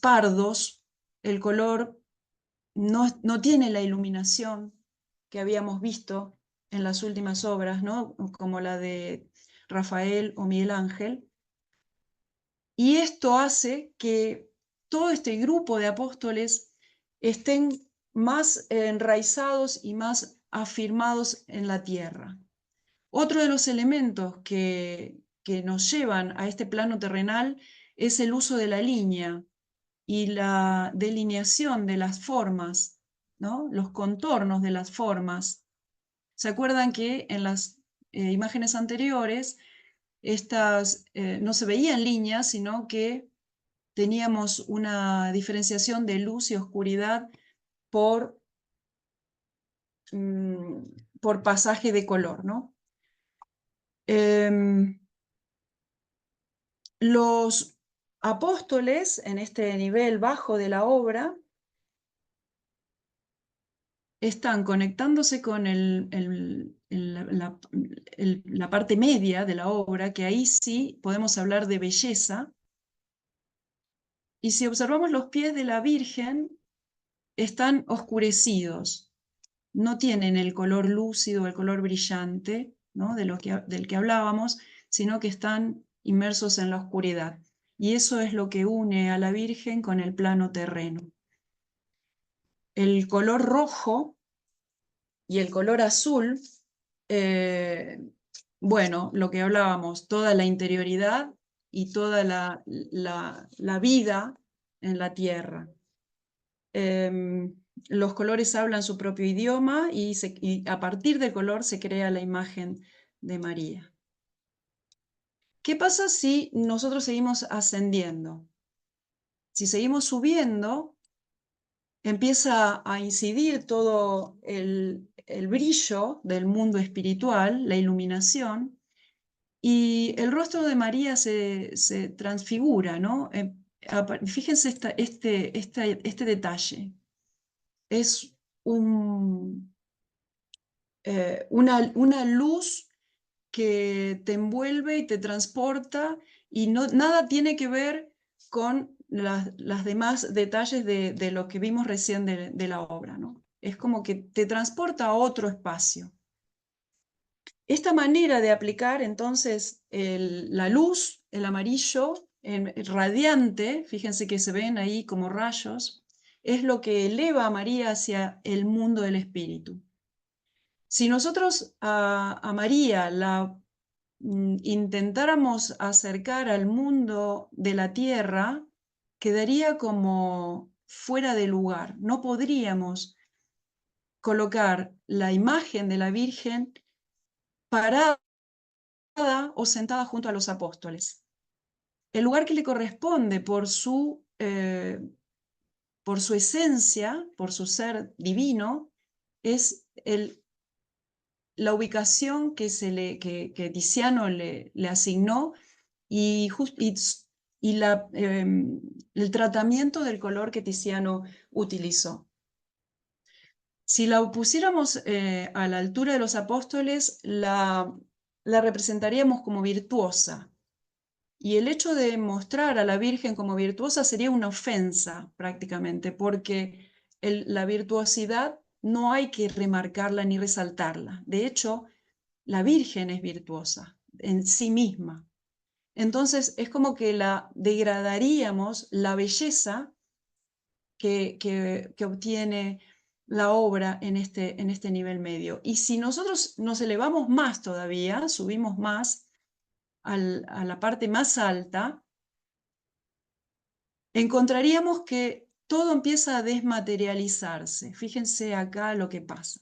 pardos. El color no tiene la iluminación que habíamos visto en las últimas obras, ¿no? Como la de Rafael o Miguel Ángel. Y esto hace que todo este grupo de apóstoles estén más enraizados y más afirmados en la tierra. Otro de los elementos que nos llevan a este plano terrenal es el uso de la línea y la delineación de las formas, ¿no? Los contornos de las formas. ¿Se acuerdan que en las imágenes anteriores no se veían líneas, sino que teníamos una diferenciación de luz y oscuridad por, por pasaje de color, ¿no? Los apóstoles, en este nivel bajo de la obra, están conectándose con la parte media de la obra, que ahí sí podemos hablar de belleza. Y si observamos los pies de la Virgen, están oscurecidos, no tienen el color lúcido, el color brillante, ¿no? Del que hablábamos, sino que están inmersos en la oscuridad. Y eso es lo que une a la Virgen con el plano terreno. El color rojo y el color azul, bueno, lo que hablábamos, toda la interioridad y toda la vida en la tierra. Los colores hablan su propio idioma y a partir del color se crea la imagen de María. ¿Qué pasa si nosotros seguimos ascendiendo? Si seguimos subiendo, empieza a incidir todo el brillo del mundo espiritual, la iluminación, y el rostro de María se transfigura, ¿no? Fíjense este detalle. Es una luz que te envuelve y te transporta, y nada tiene que ver con las demás detalles de lo que vimos recién de la obra, ¿no? Es como que te transporta a otro espacio. Esta manera de aplicar entonces la luz, el amarillo, radiante, fíjense que se ven ahí como rayos, es lo que eleva a María hacia el mundo del espíritu. Si nosotros a María la intentáramos acercar al mundo de la tierra, quedaría como fuera de lugar. No podríamos colocar la imagen de la Virgen parada o sentada junto a los apóstoles. El lugar que le corresponde por su esencia, por su ser divino, es el la ubicación que Tiziano le asignó y, el tratamiento del color que Tiziano utilizó. Si la pusiéramos a la altura de los apóstoles, la representaríamos como virtuosa. Y el hecho de mostrar a la Virgen como virtuosa sería una ofensa prácticamente, porque la virtuosidad no hay que remarcarla ni resaltarla. De hecho, la Virgen es virtuosa en sí misma. Entonces es como que la degradaríamos la belleza que obtiene la obra en este nivel medio. Y si nosotros nos elevamos más todavía, subimos más a la parte más alta, encontraríamos que todo empieza a desmaterializarse. Fíjense acá lo que pasa.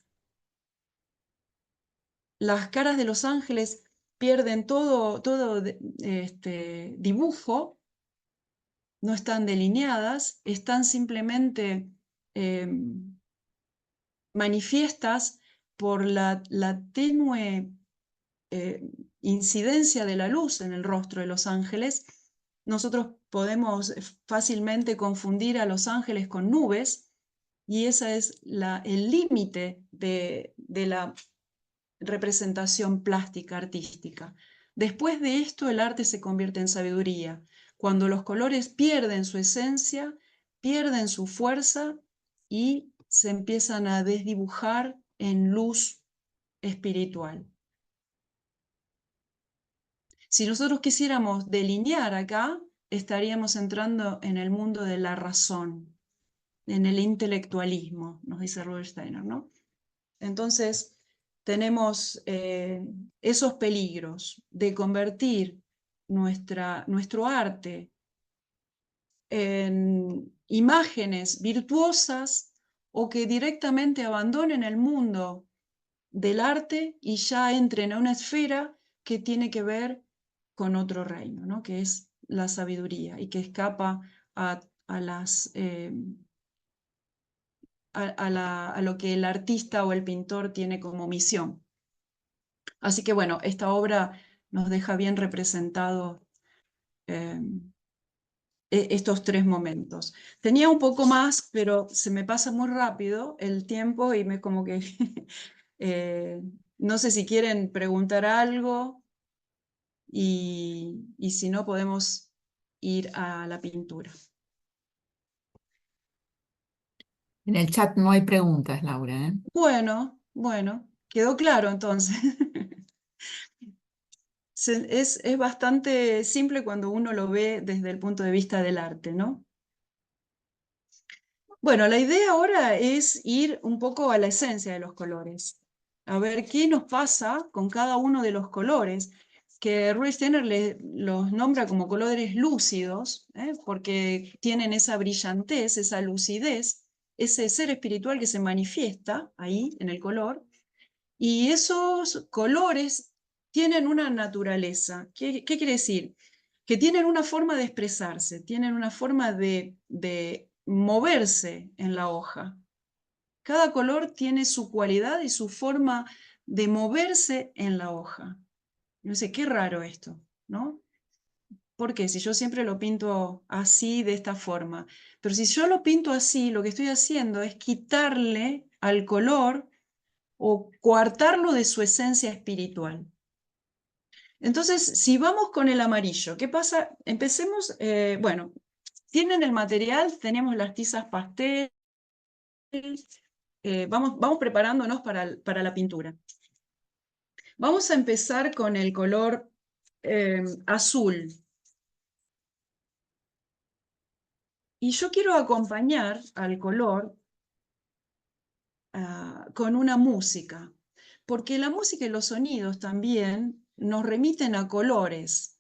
Las caras de los ángeles pierden todo dibujo, no están delineadas, están simplemente manifiestas por la tenue incidencia de la luz en el rostro de los ángeles. Nosotros podemos fácilmente confundir a los ángeles con nubes, y ese es el límite de la representación plástica, artística. Después de esto, el arte se convierte en sabiduría. Cuando los colores pierden su esencia, pierden su fuerza y se empiezan a desdibujar en luz espiritual. Si nosotros quisiéramos delinear acá, estaríamos entrando en el mundo de la razón, en el intelectualismo, nos dice Rudolf Steiner, ¿no? Entonces, tenemos esos peligros de convertir nuestro arte en imágenes virtuosas o que directamente abandonen el mundo del arte y ya entren a una esfera que tiene que ver con otro reino, ¿no? Que es la sabiduría y que escapa a lo que el artista o el pintor tiene como misión. Así que bueno, esta obra nos deja bien representados estos tres momentos. Tenía un poco más, pero se me pasa muy rápido el tiempo y me como que no sé si quieren preguntar algo y si no podemos ir a la pintura. En el chat no hay preguntas, Laura, ¿eh? Bueno, quedó claro entonces. Es bastante simple cuando uno lo ve desde el punto de vista del arte, ¿no? Bueno, la idea ahora es ir un poco a la esencia de los colores, a ver qué nos pasa con cada uno de los colores, que Rudolf Steiner los nombra como colores lúcidos, porque tienen esa brillantez, esa lucidez, ese ser espiritual que se manifiesta ahí en el color, y esos colores tienen una naturaleza. ¿Qué quiere decir? Que tienen una forma de expresarse, tienen una forma de moverse en la hoja. Cada color tiene su cualidad y su forma de moverse en la hoja. No sé, qué raro esto, ¿no? Porque si yo siempre lo pinto así, de esta forma, pero si yo lo pinto así, lo que estoy haciendo es quitarle al color o coartarlo de su esencia espiritual. Entonces, si vamos con el amarillo, ¿qué pasa? Empecemos, bueno, tienen el material, tenemos las tizas pastel, vamos preparándonos para la pintura. Vamos a empezar con el color azul. Y yo quiero acompañar al color con una música, porque la música y los sonidos también nos remiten a colores.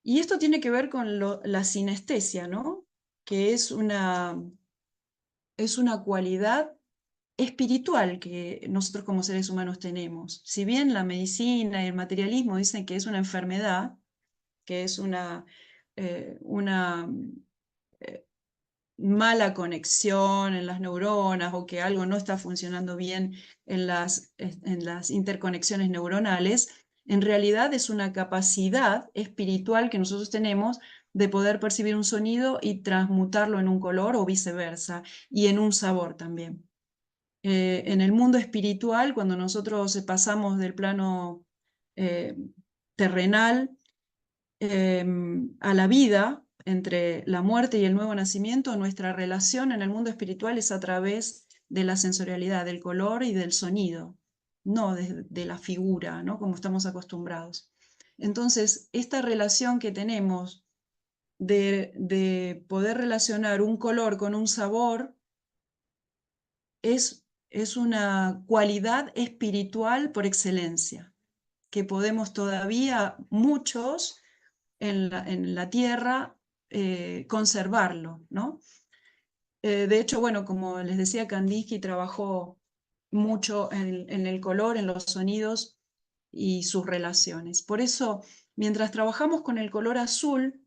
Y esto tiene que ver con la sinestesia, ¿no? Que es una cualidad espiritual que nosotros como seres humanos tenemos. Si bien la medicina y el materialismo dicen que es una enfermedad, que es una mala conexión en las neuronas o que algo no está funcionando bien en las interconexiones neuronales, en realidad es una capacidad espiritual que nosotros tenemos de poder percibir un sonido y transmutarlo en un color o viceversa, y en un sabor también. En el mundo espiritual, cuando nosotros pasamos del plano eh, terrenal a la vida, entre la muerte y el nuevo nacimiento, nuestra relación en el mundo espiritual es a través de la sensorialidad, del color y del sonido, no de la figura, ¿no? Como estamos acostumbrados. Entonces, esta relación que tenemos de poder relacionar un color con un sabor es una cualidad espiritual por excelencia, que podemos todavía muchos en la tierra conservarlo, ¿no? De hecho, bueno, como les decía, Kandinsky trabajó mucho en el color, en los sonidos y sus relaciones. Por eso, mientras trabajamos con el color azul,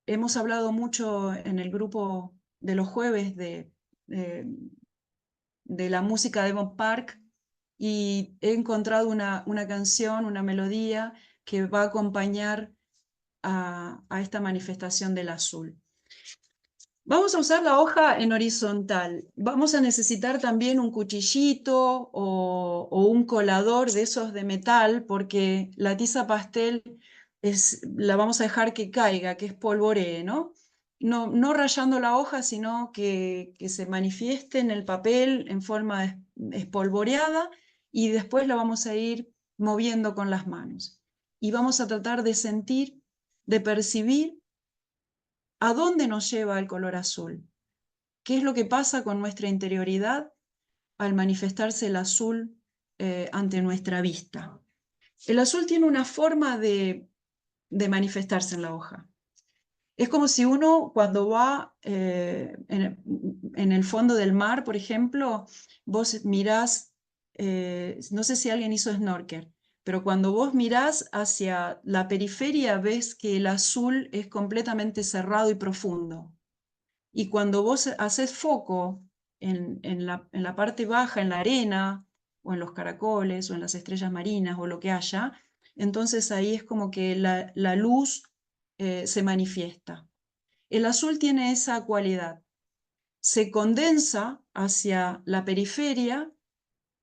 hemos hablado mucho en el grupo de los jueves de la música de Devon Park, y he encontrado una canción, una melodía que va a acompañar a esta manifestación del azul. Vamos a usar la hoja en horizontal. Vamos a necesitar también un cuchillito o un colador de esos de metal, porque la tiza pastel la vamos a dejar que caiga, que espolvoree, ¿no? No rayando la hoja, sino que se manifieste en el papel en forma espolvoreada, y después la vamos a ir moviendo con las manos. Y vamos a tratar de sentir, de percibir a dónde nos lleva el color azul. ¿Qué es lo que pasa con nuestra interioridad al manifestarse el azul ante nuestra vista? El azul tiene una forma de manifestarse en la hoja. Es como si uno, cuando va en el fondo del mar, por ejemplo, vos mirás, no sé si alguien hizo snorkel, pero cuando vos mirás hacia la periferia ves que el azul es completamente cerrado y profundo. Y cuando vos haces foco en la parte baja, en la arena, o en los caracoles, o en las estrellas marinas, o lo que haya, entonces ahí es como que la luz se manifiesta. El azul tiene esa cualidad. Se condensa hacia la periferia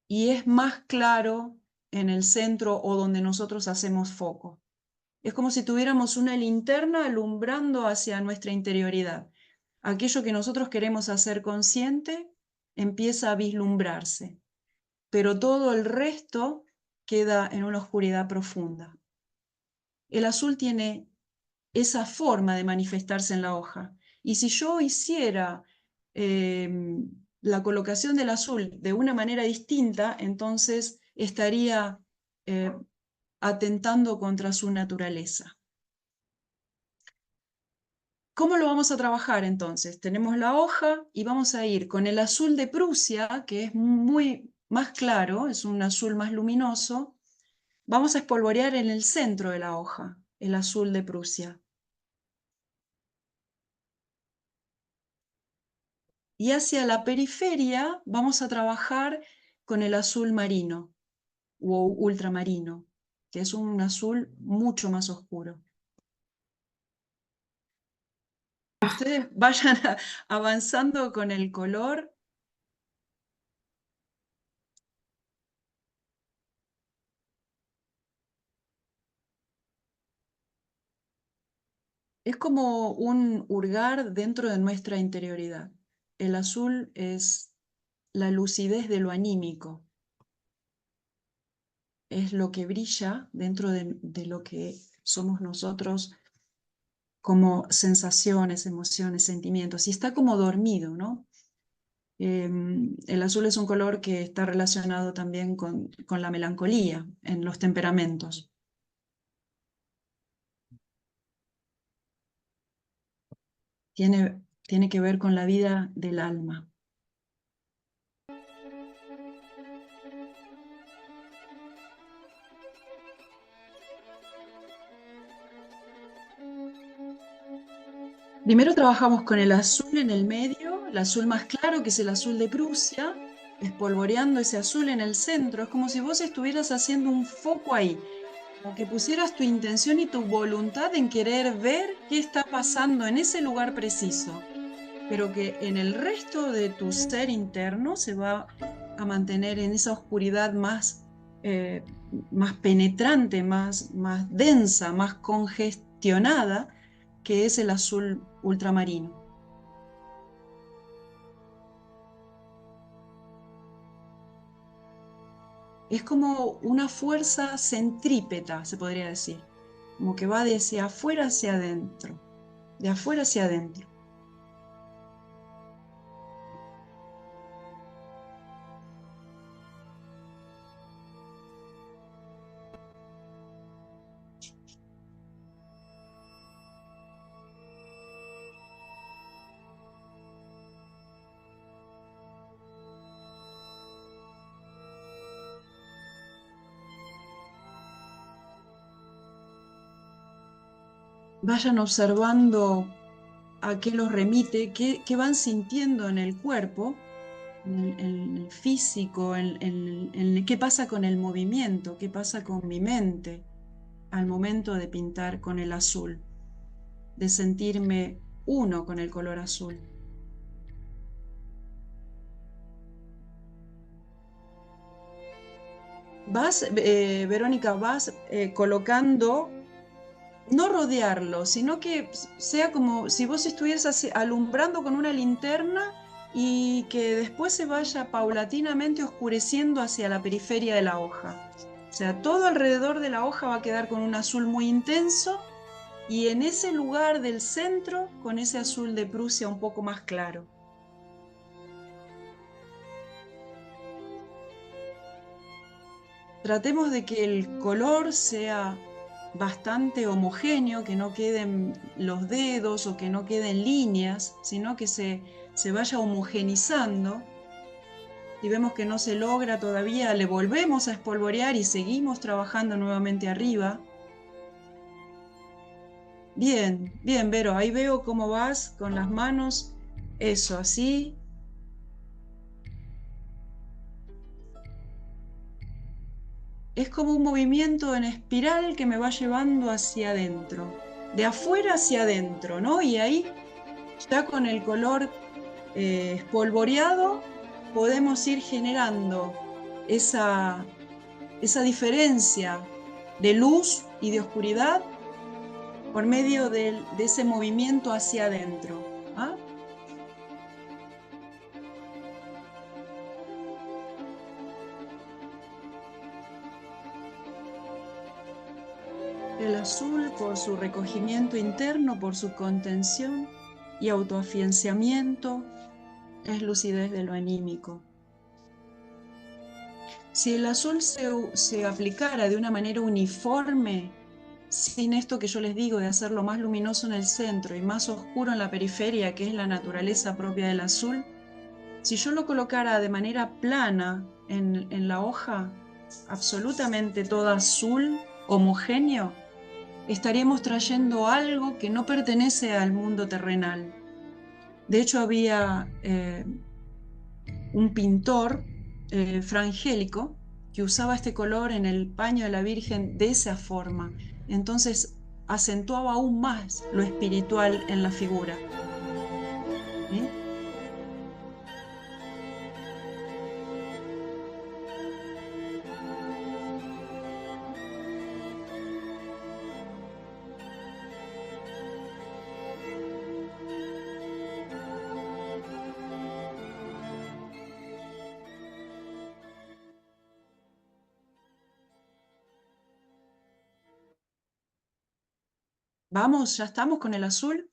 y es más claro en el centro o donde nosotros hacemos foco. Es como si tuviéramos una linterna alumbrando hacia nuestra interioridad. Aquello que nosotros queremos hacer consciente empieza a vislumbrarse, pero todo el resto queda en una oscuridad profunda. El azul tiene esa forma de manifestarse en la hoja. Y si yo hiciera la colocación del azul de una manera distinta, entonces estaría atentando contra su naturaleza. ¿Cómo lo vamos a trabajar entonces? Tenemos la hoja y vamos a ir con el azul de Prusia, que es muy más claro, es un azul más luminoso. Vamos a espolvorear en el centro de la hoja el azul de Prusia. Y hacia la periferia vamos a trabajar con el azul marino o ultramarino, que es un azul mucho más oscuro. Ustedes vayan avanzando con el color. Es como un hurgar dentro de nuestra interioridad. El azul es la lucidez de lo anímico, es lo que brilla dentro de lo que somos nosotros como sensaciones, emociones, sentimientos, y está como dormido, ¿no? El azul es un color que está relacionado también con la melancolía en los temperamentos. Tiene que ver con la vida del alma. Primero trabajamos con el azul en el medio, el azul más claro, que es el azul de Prusia, espolvoreando ese azul en el centro. Es como si vos estuvieras haciendo un foco ahí, como que pusieras tu intención y tu voluntad en querer ver qué está pasando en ese lugar preciso, pero que en el resto de tu ser interno se va a mantener en esa oscuridad eh, más penetrante, más densa, más congestionada, que es el azul ultramarino. Es como una fuerza centrípeta, se podría decir, como que va de hacia afuera hacia adentro, de afuera hacia adentro. Vayan observando a qué los remite, qué van sintiendo en el cuerpo, en el físico, en qué pasa con el movimiento, qué pasa con mi mente al momento de pintar con el azul, de sentirme uno con el color azul. Verónica, vas colocando, no rodearlo, sino que sea como si vos estuvieras alumbrando con una linterna y que después se vaya paulatinamente oscureciendo hacia la periferia de la hoja. O sea, todo alrededor de la hoja va a quedar con un azul muy intenso y en ese lugar del centro con ese azul de Prusia un poco más claro. Tratemos de que el color sea bastante homogéneo, que no queden los dedos o que no queden líneas, sino que se vaya homogenizando. Si vemos que no se logra todavía, le volvemos a espolvorear y seguimos trabajando nuevamente arriba. Bien, bien, Vero, ahí veo cómo vas con las manos. Eso, así. Es como un movimiento en espiral que me va llevando hacia adentro, de afuera hacia adentro, ¿no? Y ahí, ya con el color espolvoreado, podemos ir generando esa, esa diferencia de luz y de oscuridad por medio de ese movimiento hacia adentro. ¿Ah? El azul por su recogimiento interno, por su contención y autoafianzamiento, es lucidez de lo anímico. Si el azul se aplicara de una manera uniforme, sin esto que yo les digo de hacerlo más luminoso en el centro y más oscuro en la periferia, que es la naturaleza propia del azul, si yo lo colocara de manera plana en la hoja, absolutamente toda azul, homogéneo, estaríamos trayendo algo que no pertenece al mundo terrenal. De hecho, había un pintor frangélico que usaba este color en el paño de la Virgen de esa forma. Entonces acentuaba aún más lo espiritual en la figura. ¿Sí? Vamos, ya estamos con el azul.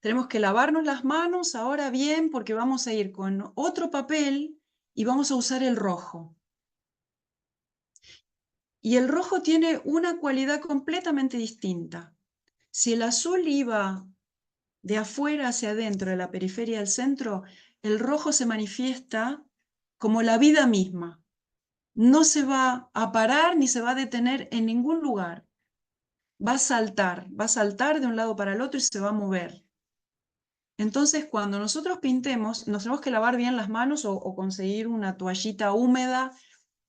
Tenemos que lavarnos las manos ahora bien porque vamos a ir con otro papel y vamos a usar el rojo. Y el rojo tiene una cualidad completamente distinta. Si el azul iba de afuera hacia adentro, de la periferia al centro, el rojo se manifiesta como la vida misma. No se va a parar ni se va a detener en ningún lugar. Va a saltar de un lado para el otro y se va a mover. Entonces, cuando nosotros pintemos, nos tenemos que lavar bien las manos o conseguir una toallita húmeda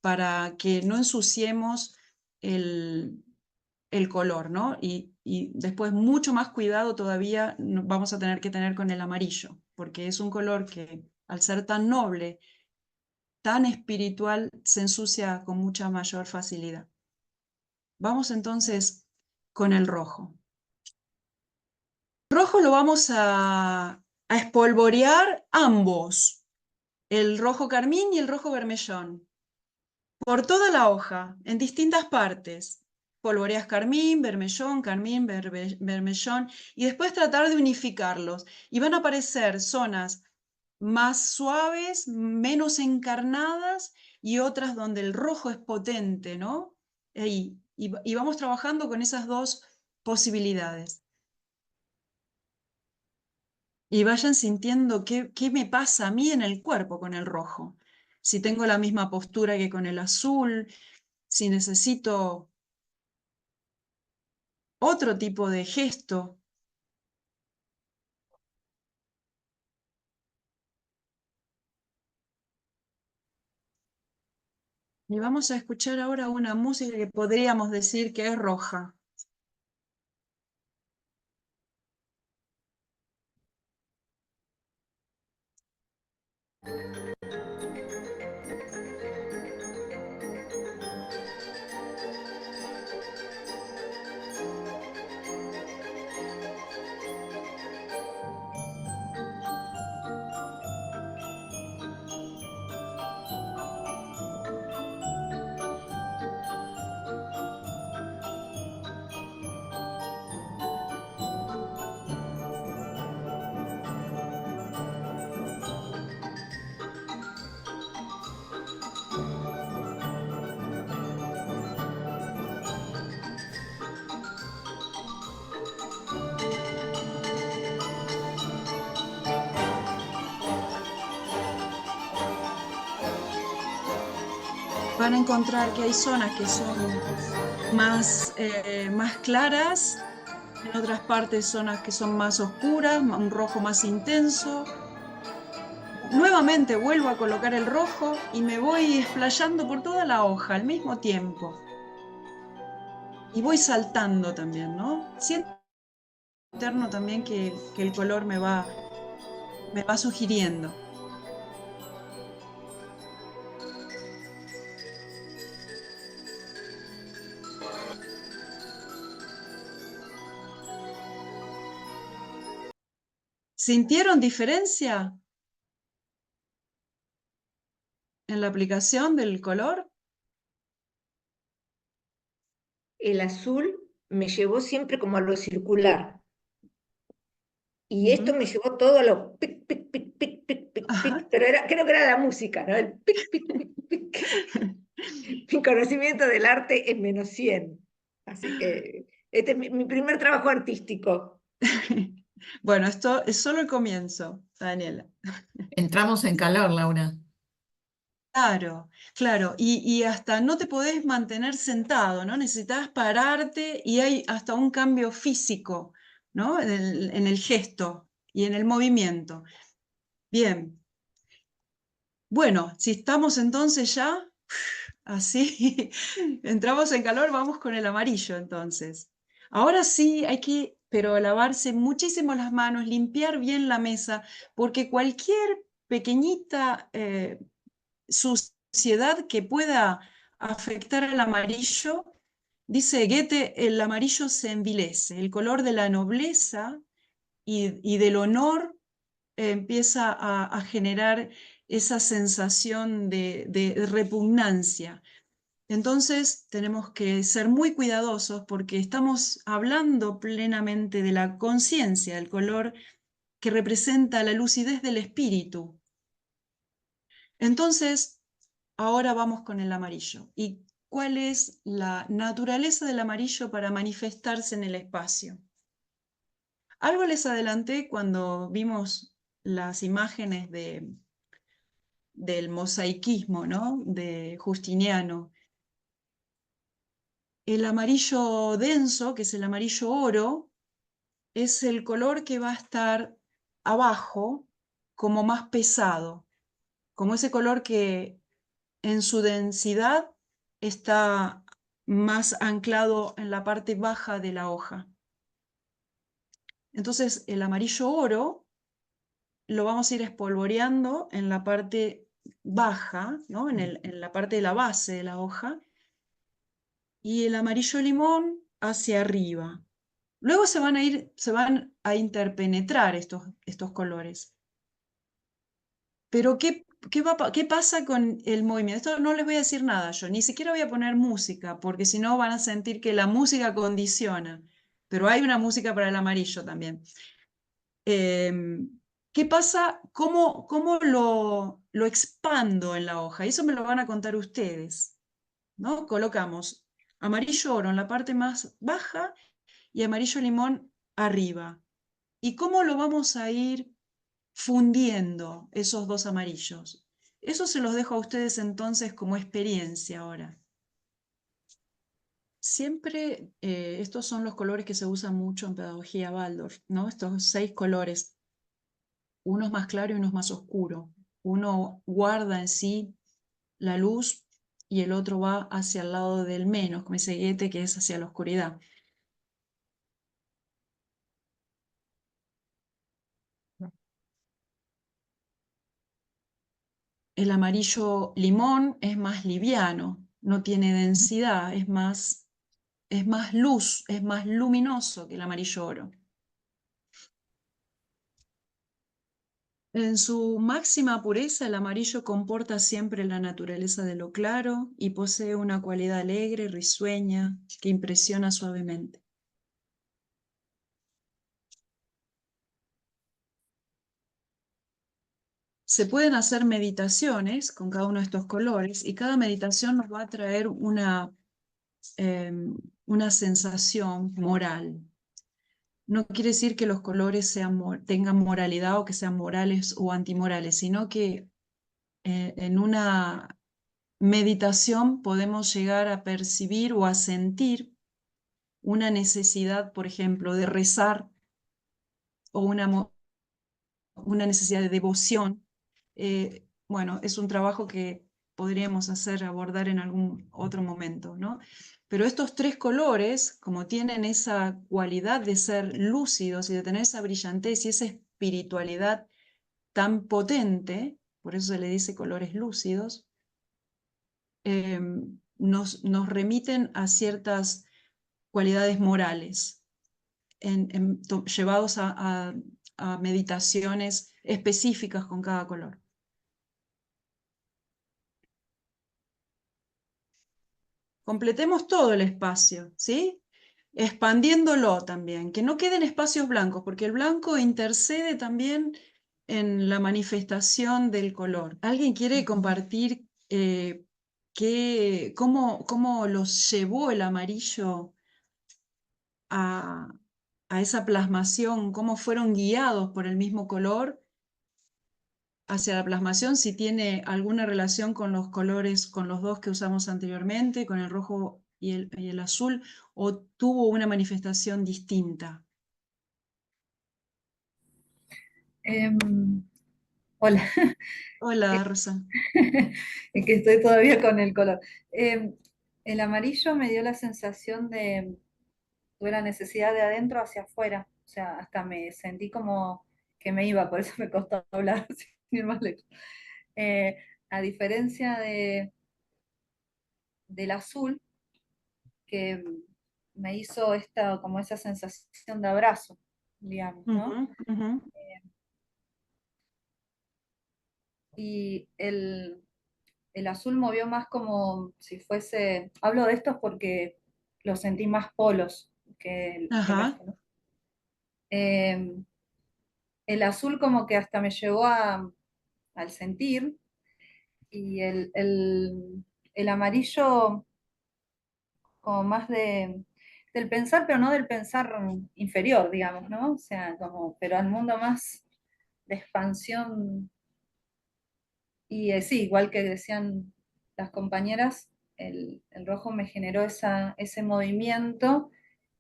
para que no ensuciemos el color, ¿no? Y después mucho más cuidado todavía vamos a tener que tener con el amarillo, porque es un color que al ser tan noble, tan espiritual, se ensucia con mucha mayor facilidad. Vamos entonces con el rojo. El rojo lo vamos a espolvorear ambos, el rojo carmín y el rojo bermellón, por toda la hoja, en distintas partes. Polvoreas carmín, bermellón, y después tratar de unificarlos. Y van a aparecer zonas más suaves, menos encarnadas, y otras donde el rojo es potente, ¿no? Y vamos trabajando con esas dos posibilidades. Y vayan sintiendo qué me pasa a mí en el cuerpo con el rojo. Si tengo la misma postura que con el azul, si necesito otro tipo de gesto. Y vamos a escuchar ahora una música que podríamos decir que es roja. Van a encontrar que hay zonas que son más claras, en otras partes zonas que son más oscuras, un rojo más intenso. Nuevamente vuelvo a colocar el rojo y me voy explayando por toda la hoja al mismo tiempo. Y voy saltando también, ¿no? Siento interno también que el color me va sugiriendo. ¿Sintieron diferencia en la aplicación del color? El azul me llevó siempre como a lo circular. Y esto Ujú. me llevó todo a lo pic, pic, pic, pic, pic, pic, Ajá. pic. Pero creo que era la música, ¿no? El pic, pic, pic, pic. Mi conocimiento del arte es -100. Así que este es mi primer trabajo artístico. Bueno, esto es solo el comienzo, Daniela. Entramos en calor, Laura. Claro, claro, y hasta no te podés mantener sentado, ¿no? Necesitas pararte y hay hasta un cambio físico, ¿no? En el gesto y en el movimiento. Bien, bueno, si estamos entonces ya, así, entramos en calor, vamos con el amarillo entonces. Ahora sí hay que, pero lavarse muchísimo las manos, limpiar bien la mesa, porque cualquier pequeñita suciedad que pueda afectar al amarillo, dice Goethe, el amarillo se envilece, el color de la nobleza y del honor empieza a generar esa sensación de repugnancia. Entonces tenemos que ser muy cuidadosos porque estamos hablando plenamente de la conciencia, el color que representa la lucidez del espíritu. Entonces, ahora vamos con el amarillo. ¿Y cuál es la naturaleza del amarillo para manifestarse en el espacio? Algo les adelanté cuando vimos las imágenes del mosaicismo, ¿no? De Justiniano. El amarillo denso, que es el amarillo oro, es el color que va a estar abajo como más pesado, como ese color que en su densidad está más anclado en la parte baja de la hoja. Entonces el amarillo oro lo vamos a ir espolvoreando en la parte baja, ¿no? En la parte de la base de la hoja, y el amarillo limón hacia arriba. Luego se van a interpenetrar estos colores. Pero ¿qué pasa con el movimiento? Esto no les voy a decir nada yo, ni siquiera voy a poner música, porque si no van a sentir que la música condiciona. Pero hay una música para el amarillo también. ¿Qué pasa? ¿Cómo lo expando en la hoja? Eso me lo van a contar ustedes, ¿no? Colocamos amarillo oro en la parte más baja y amarillo limón arriba. ¿Y cómo lo vamos a ir fundiendo esos dos amarillos? Eso se los dejo a ustedes entonces como experiencia ahora. Siempre estos son los colores que se usan mucho en pedagogía Waldorf, ¿no? Estos 6 colores. Uno es más claro y uno es más oscuro. Uno guarda en sí la luz y el otro va hacia el lado del menos, como ese Goethe, que es hacia la oscuridad. El amarillo limón es más liviano, no tiene densidad, es más luz, es más luminoso que el amarillo oro. En su máxima pureza, el amarillo comporta siempre la naturaleza de lo claro y posee una cualidad alegre, risueña, que impresiona suavemente. Se pueden hacer meditaciones con cada uno de estos colores y cada meditación nos va a traer una sensación moral. No quiere decir que los colores tengan moralidad o que sean morales o antimorales, sino que en una meditación podemos llegar a percibir o a sentir una necesidad, por ejemplo, de rezar o una necesidad de devoción. Bueno, es un trabajo que podríamos abordar en algún otro momento, ¿no? Pero estos 3 colores, como tienen esa cualidad de ser lúcidos y de tener esa brillantez y esa espiritualidad tan potente, por eso se le dice colores lúcidos, nos remiten a ciertas cualidades morales, llevados a meditaciones específicas con cada color. Completemos todo el espacio, ¿sí? Expandiéndolo también, que no queden espacios blancos, porque el blanco intercede también en la manifestación del color. ¿Alguien quiere compartir cómo los llevó el amarillo a, a esa plasmación, cómo fueron guiados por el mismo color hacia la plasmación, si tiene alguna relación con los colores, con los dos que usamos anteriormente, con el rojo y el azul, o tuvo una manifestación distinta? Em, Hola, Hola, Rosa. es que estoy todavía con el color. El amarillo me dio la sensación tuve la necesidad de adentro hacia afuera, o sea, hasta me sentí como que me iba, por eso me costó hablar sin ir más lejos. Eh, a diferencia del azul, que me hizo como esa sensación de abrazo, digamos, ¿no? Ujú, ujú. Y el azul movió más como si fuese, hablo de estos porque los sentí más polos que el Ajá. resto, ¿no? Eh, el azul como que hasta me llevó al sentir y el amarillo como más del pensar, pero no del pensar inferior, digamos, ¿no? O sea, como, pero al mundo más de expansión. Y sí, igual que decían las compañeras, el rojo me generó ese movimiento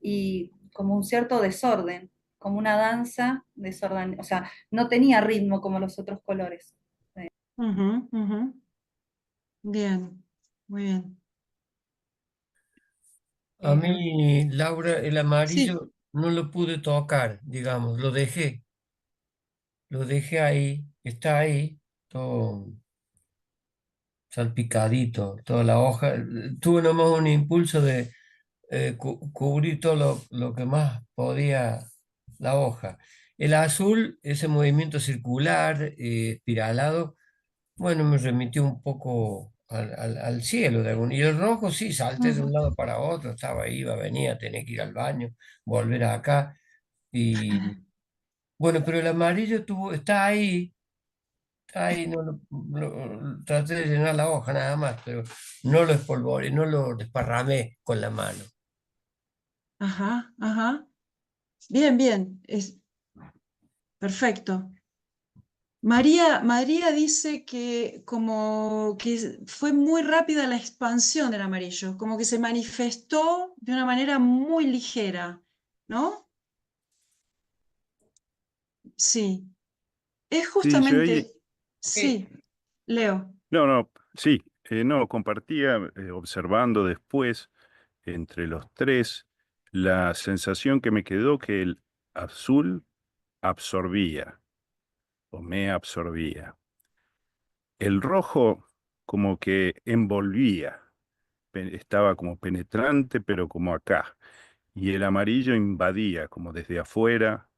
y como un cierto desorden, como una danza desordenada, o sea, no tenía ritmo como los otros colores. Ujú, ujú. Bien, muy bien. A mí, Laura, el Sí, amarillo no lo pude tocar, digamos, lo dejé ahí, está ahí, todo salpicadito, toda la hoja. Tuve nomás un impulso de cubrir todo lo que más podía la hoja. El azul, ese movimiento circular, espiralado, bueno, me remitió un poco al cielo de algún. Y el rojo, sí, salté de un ujú. lado para otro, estaba, iba, venía, tenía que ir al baño, volver acá. Y bueno, pero el amarillo está ahí, no traté de llenar la hoja nada más, pero no lo espolvoreé, no lo desparramé con la mano. Ajá, ajá. Bien, bien, es perfecto. María dice que como que fue muy rápida la expansión del amarillo, como que se manifestó de una manera muy ligera, ¿no? Sí, es Sí, yo ahí, justamente, sí, Leo. no, no, sí, no, compartía, observando después entre los tres, la sensación que me quedó que el azul absorbía o me absorbía. El rojo como que envolvía, estaba como penetrante, pero como acá. Y el amarillo invadía, como desde afuera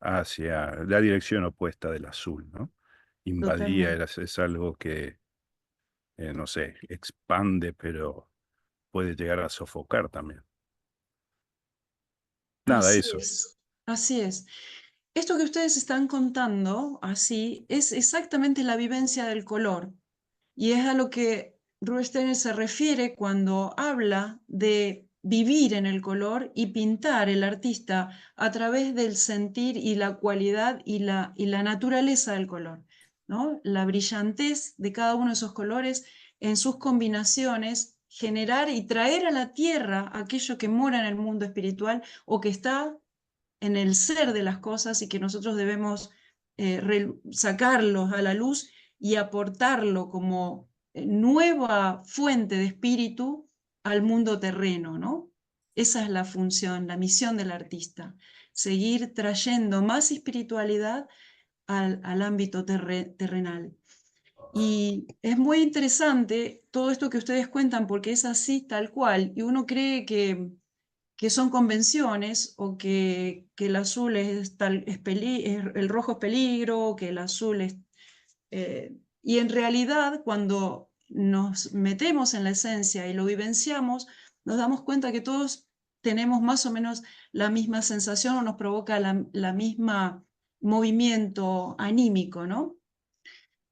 hacia la dirección opuesta del azul, ¿no? Invadía, Totalmente. es algo que, no sé, expande, pero puede llegar a sofocar también. Nada, Así eso. es, así es. Esto que ustedes están contando, así, es exactamente la vivencia del color. Y es a lo que Rubinstein se refiere cuando habla de vivir en el color y pintar el artista a través del sentir y la cualidad y la naturaleza del color, ¿no? La brillantez de cada uno de esos colores en sus combinaciones, generar y traer a la tierra aquello que mora en el mundo espiritual o que está en el ser de las cosas y que nosotros debemos sacarlos a la luz y aportarlo como nueva fuente de espíritu al mundo terreno, ¿no? Esa es la función, la misión del artista, seguir trayendo más espiritualidad al ámbito terrenal. Y es muy interesante todo esto que ustedes cuentan porque es así tal cual y uno cree que son convenciones o que el azul el rojo es peligro, que el azul es... y en realidad cuando nos metemos en la esencia y lo vivenciamos, nos damos cuenta que todos tenemos más o menos la misma sensación o nos provoca la misma movimiento anímico, ¿no?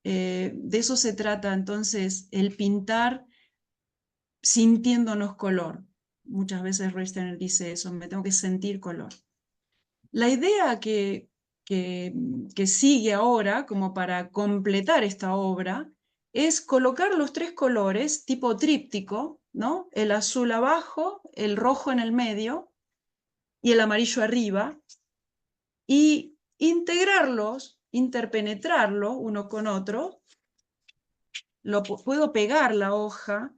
De eso se trata entonces el pintar sintiéndonos color. Muchas veces Royster dice eso, me tengo que sentir color. La idea que sigue ahora, como para completar esta obra, es colocar los tres colores tipo tríptico, ¿no? El azul abajo, el rojo en el medio y el amarillo arriba, y integrarlos, interpenetrarlos uno con otro. Puedo pegar la hoja.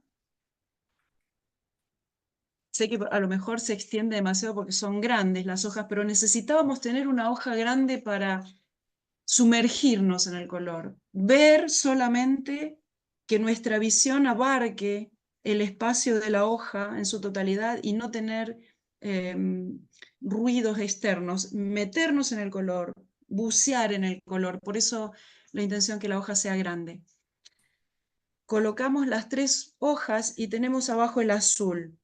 Sé que a lo mejor se extiende demasiado porque son grandes las hojas, pero necesitábamos tener una hoja grande para sumergirnos en el color, ver solamente que nuestra visión abarque el espacio de la hoja en su totalidad y no tener ruidos externos, meternos en el color, bucear en el color. Por eso la intención que la hoja sea grande. Colocamos las tres hojas y tenemos abajo el azul.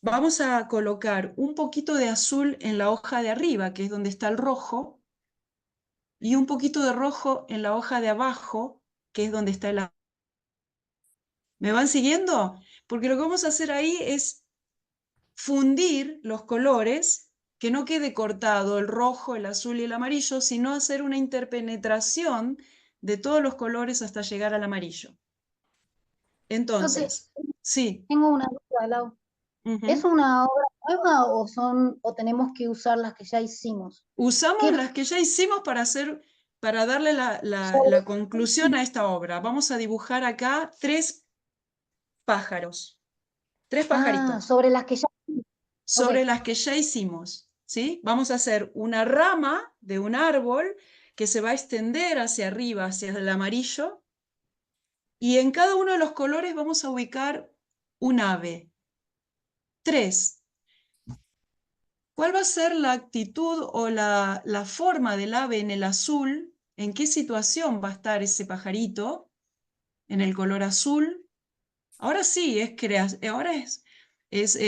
Vamos a colocar un poquito de azul en la hoja de arriba, que es donde está el rojo, y un poquito de rojo en la hoja de abajo, que es donde está el azul. ¿Me van siguiendo? Porque lo que vamos a hacer ahí es fundir los colores, que no quede cortado el rojo, el azul y el amarillo, sino hacer una interpenetración de todos los colores hasta llegar al amarillo. Yo Entonces, sí. tengo una duda, Lau. ¿Es Ujú. una obra nueva o tenemos que usar las que ya hicimos? Usamos ¿Qué- las que ya hicimos para darle la conclusión a esta obra. Vamos a dibujar acá 3 pájaros, 3 pajaritos, sobre las que ya. sobre Ok. las que ya hicimos, ¿sí? Vamos a hacer una rama de un árbol que se va a extender hacia arriba, hacia el amarillo, y en cada uno de los colores vamos a ubicar un ave. 3. ¿Cuál va a ser la actitud o la forma del ave en el azul? ¿En qué situación va a estar ese pajarito en el color azul? Ahora sí, ahora es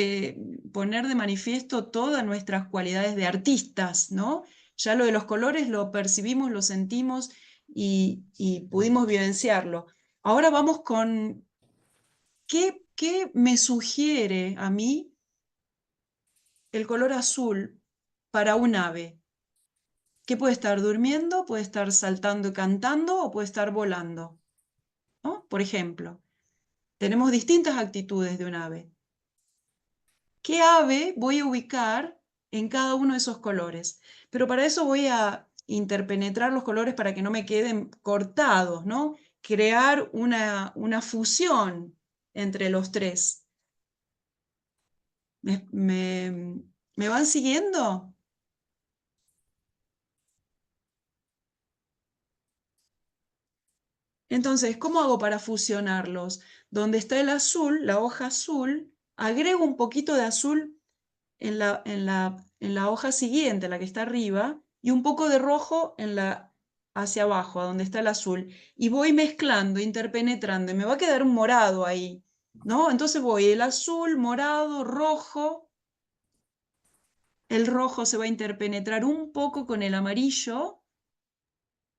poner de manifiesto todas nuestras cualidades de artistas, ¿no? Ya lo de los colores lo percibimos, lo sentimos y pudimos vivenciarlo. Ahora vamos con qué me sugiere a mí el color azul para un ave. Que puede estar durmiendo, puede estar saltando y cantando o puede estar volando, ¿no? Por ejemplo, tenemos distintas actitudes de un ave. ¿Qué ave voy a ubicar en cada uno de esos colores? Pero para eso voy a interpenetrar los colores para que no me queden cortados, ¿no? Crear una fusión entre los 3. ¿Me van siguiendo? Entonces, ¿cómo hago para fusionarlos? Donde está el azul, la hoja azul, agrego un poquito de azul en la hoja siguiente, la que está arriba, y un poco de rojo hacia abajo, a donde está el azul. Y voy mezclando, interpenetrando, y me va a quedar un morado ahí, ¿no? Entonces voy el azul, morado, rojo. El rojo se va a interpenetrar un poco con el amarillo,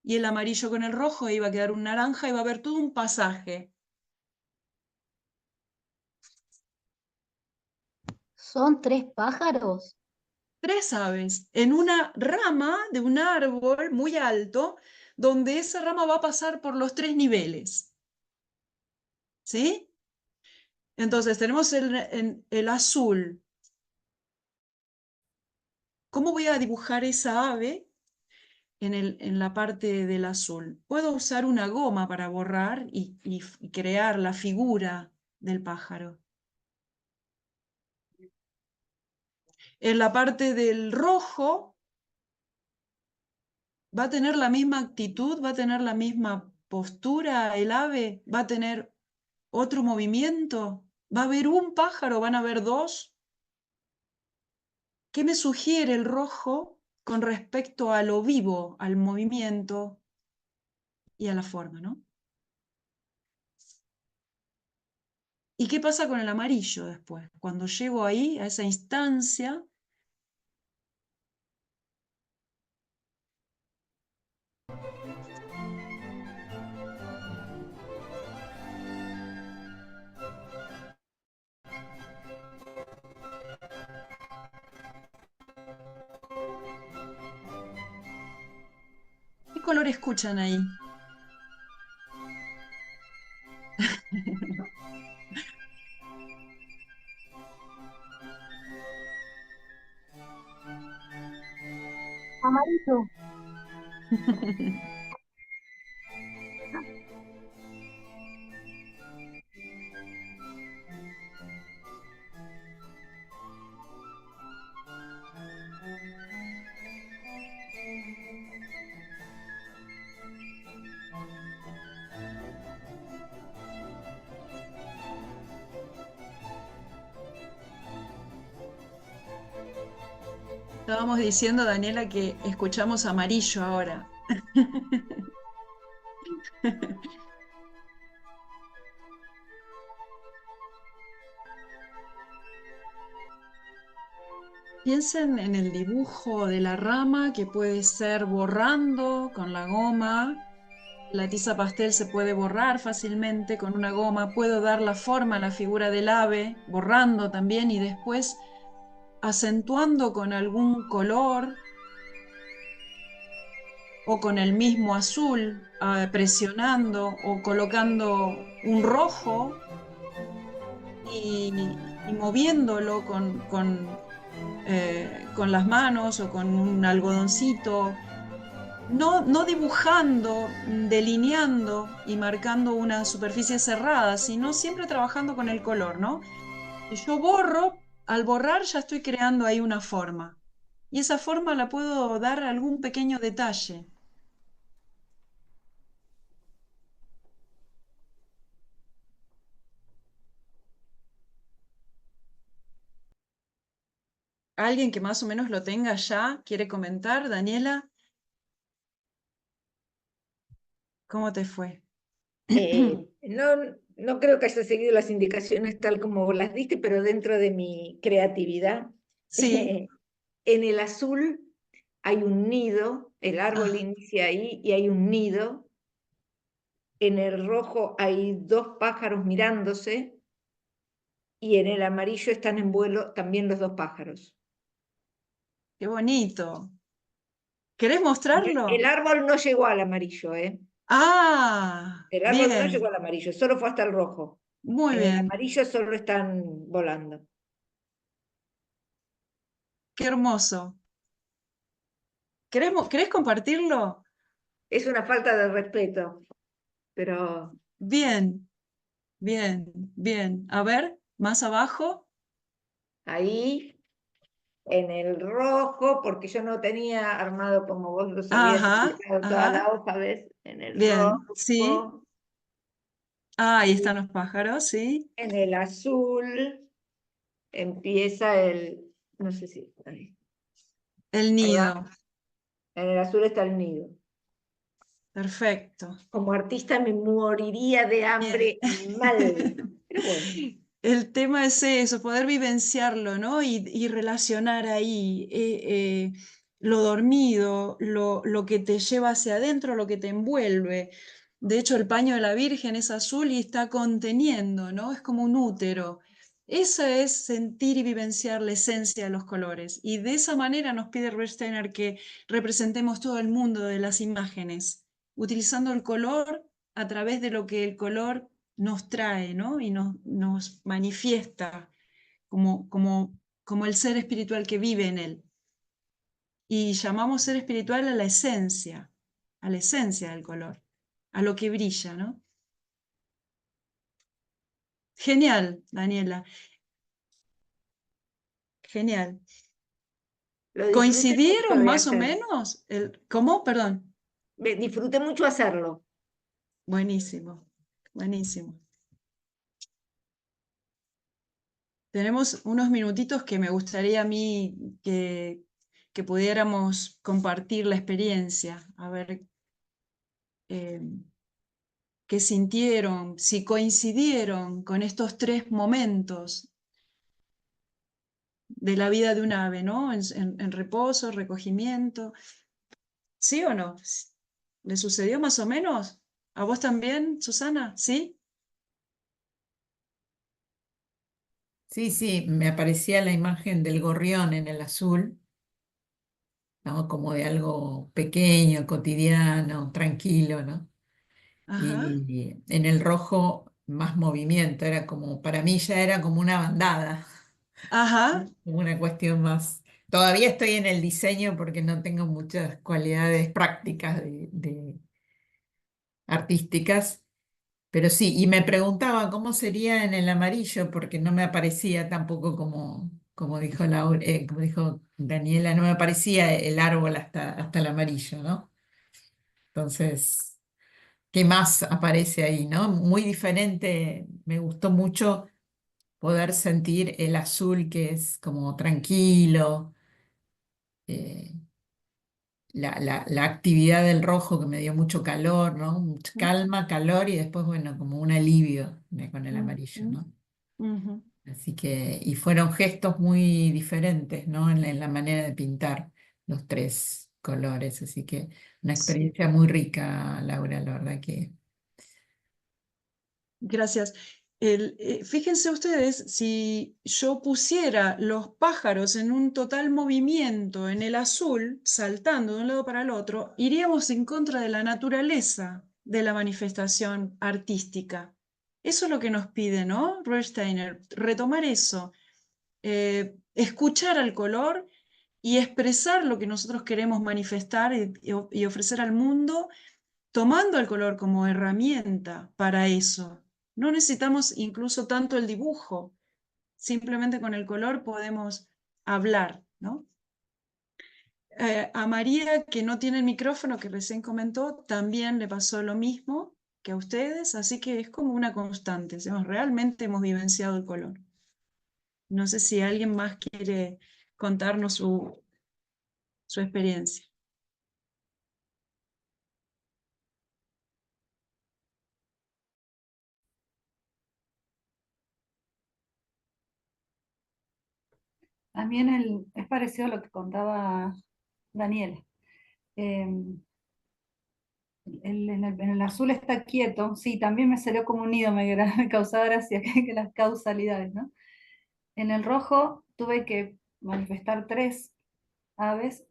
y el amarillo con el rojo, ahí va a quedar un naranja, y va a haber todo un pasaje. ¿Son 3 pájaros? 3 aves en una rama de un árbol muy alto, donde esa rama va a pasar por los 3 niveles. ¿Sí? Entonces tenemos el azul. ¿Cómo voy a dibujar esa ave en la parte del azul? Puedo usar una goma para borrar y crear la figura del pájaro. En la parte del rojo va a tener la misma actitud, va a tener la misma postura el ave, va a tener otro movimiento, va a haber un pájaro, van a haber 2. ¿Qué me sugiere el rojo con respecto a lo vivo, al movimiento y a la forma, ¿no? ¿Y qué pasa con el amarillo después? Cuando llego ahí, a esa instancia, ¿qué color escuchan ahí? Amarillo. Estábamos diciendo, Daniela, que escuchamos amarillo ahora. Piensen en el dibujo de la rama que puede ser borrando con la goma. La tiza pastel se puede borrar fácilmente con una goma. Puedo dar la forma a la figura del ave, borrando también y después acentuando con algún color o con el mismo azul, presionando o colocando un rojo y moviéndolo con con las manos o con un algodoncito, no dibujando, delineando y marcando una superficie cerrada, sino siempre trabajando con el color, ¿no? Y yo borro, al borrar ya estoy creando ahí una forma. Y esa forma la puedo dar algún pequeño detalle. ¿Alguien que más o menos lo tenga ya quiere comentar? Daniela, ¿cómo te fue? No creo que haya seguido las indicaciones tal como vos las diste, pero dentro de mi creatividad, Sí. en el azul hay un nido, el árbol Ah, inicia ahí y hay un nido. En el rojo hay dos pájaros mirándose y en el amarillo están en vuelo también los dos pájaros. qué bonito. ¿Querés El mostrarlo? árbol no llegó al amarillo, ¿eh? Ah, El árbol no llegó bien, al amarillo, solo fue hasta el rojo. muy En el bien. amarillo solo están volando. Qué hermoso. ¿Querés compartirlo? Es una falta de respeto, pero Bien, bien, bien. A ver, más abajo. ahí en el rojo, porque yo no tenía armado como vos los habías Ajá, explicado toda la ajá. hoja, ¿ves? En el Bien, sí. rojo, Ah, ahí y están los pájaros, sí. en el azul empieza no sé si, El ahí va, nido. en el azul está el nido. Perfecto. Como artista me moriría de Bien. hambre mal, pero bueno. El tema es eso, poder vivenciarlo, ¿no? Y relacionar ahí lo dormido, lo que te lleva hacia adentro, lo que te envuelve. De hecho, el paño de la Virgen es azul y está conteniendo, ¿no? Es como un útero. Eso es sentir y vivenciar la esencia de los colores. Y de esa manera nos pide Rudolf Steiner que representemos todo el mundo de las imágenes, utilizando el color a través de lo que el color nos trae, ¿no? Y nos manifiesta como el ser espiritual que vive en él. Y llamamos ser espiritual a la esencia del color, a lo que brilla, ¿no? Genial, Daniela, genial. Lo disfruté mucho ¿Coincidieron de más o hacer. menos? ¿Cómo? Perdón. Disfruté mucho hacerlo. Buenísimo, buenísimo. Tenemos unos minutitos que me gustaría a mí que pudiéramos compartir la experiencia, a ver qué sintieron, si coincidieron con estos tres momentos de la vida de un ave, ¿no? En reposo, recogimiento. ¿Sí o no? ¿Le sucedió más o menos? ¿A vos también, Susana? ¿Sí? Sí, sí, me aparecía la imagen del gorrión en el azul, ¿no? Como de algo pequeño, cotidiano, tranquilo, ¿no? Ajá, Y en el rojo más movimiento, era como, para mí ya era como una bandada, ajá, ¿no? Como una cuestión más. Todavía estoy en el diseño porque no tengo muchas cualidades prácticas artísticas, pero sí, y me preguntaba cómo sería en el amarillo, porque no me aparecía tampoco como dijo como dijo Daniela, no me aparecía el árbol hasta el amarillo, ¿no? Entonces, ¿qué más aparece ahí, no? Muy diferente, me gustó mucho poder sentir el azul que es como tranquilo, eh, la actividad del rojo que me dio mucho calor, ¿no? Mucha calma, calor y después, bueno, como un alivio con el amarillo, ujú, ¿no? ujú. Así que, y fueron gestos muy diferentes, ¿no? En la manera de pintar los tres colores. Así que una Sí. experiencia muy rica, Laura, la verdad que. Gracias. Fíjense ustedes, si yo pusiera los pájaros en un total movimiento en el azul, saltando de un lado para el otro, iríamos en contra de la naturaleza de la manifestación artística. Eso es lo que nos pide, ¿no? Rudolf Steiner, retomar eso. escuchar al color y expresar lo que nosotros queremos manifestar y ofrecer al mundo, tomando el color como herramienta para eso. No necesitamos incluso tanto el dibujo, simplemente con el color podemos hablar, ¿no? A María, que no tiene el micrófono, que recién comentó, también le pasó lo mismo que a ustedes, así que es como una constante, realmente hemos vivenciado el color. No sé si alguien más quiere contarnos su experiencia. A mí es parecido a lo que contaba Daniela. En el azul está quieto, sí, también me salió como un nido, me causaba gracia que las causalidades, ¿no? En el rojo tuve que manifestar 3 aves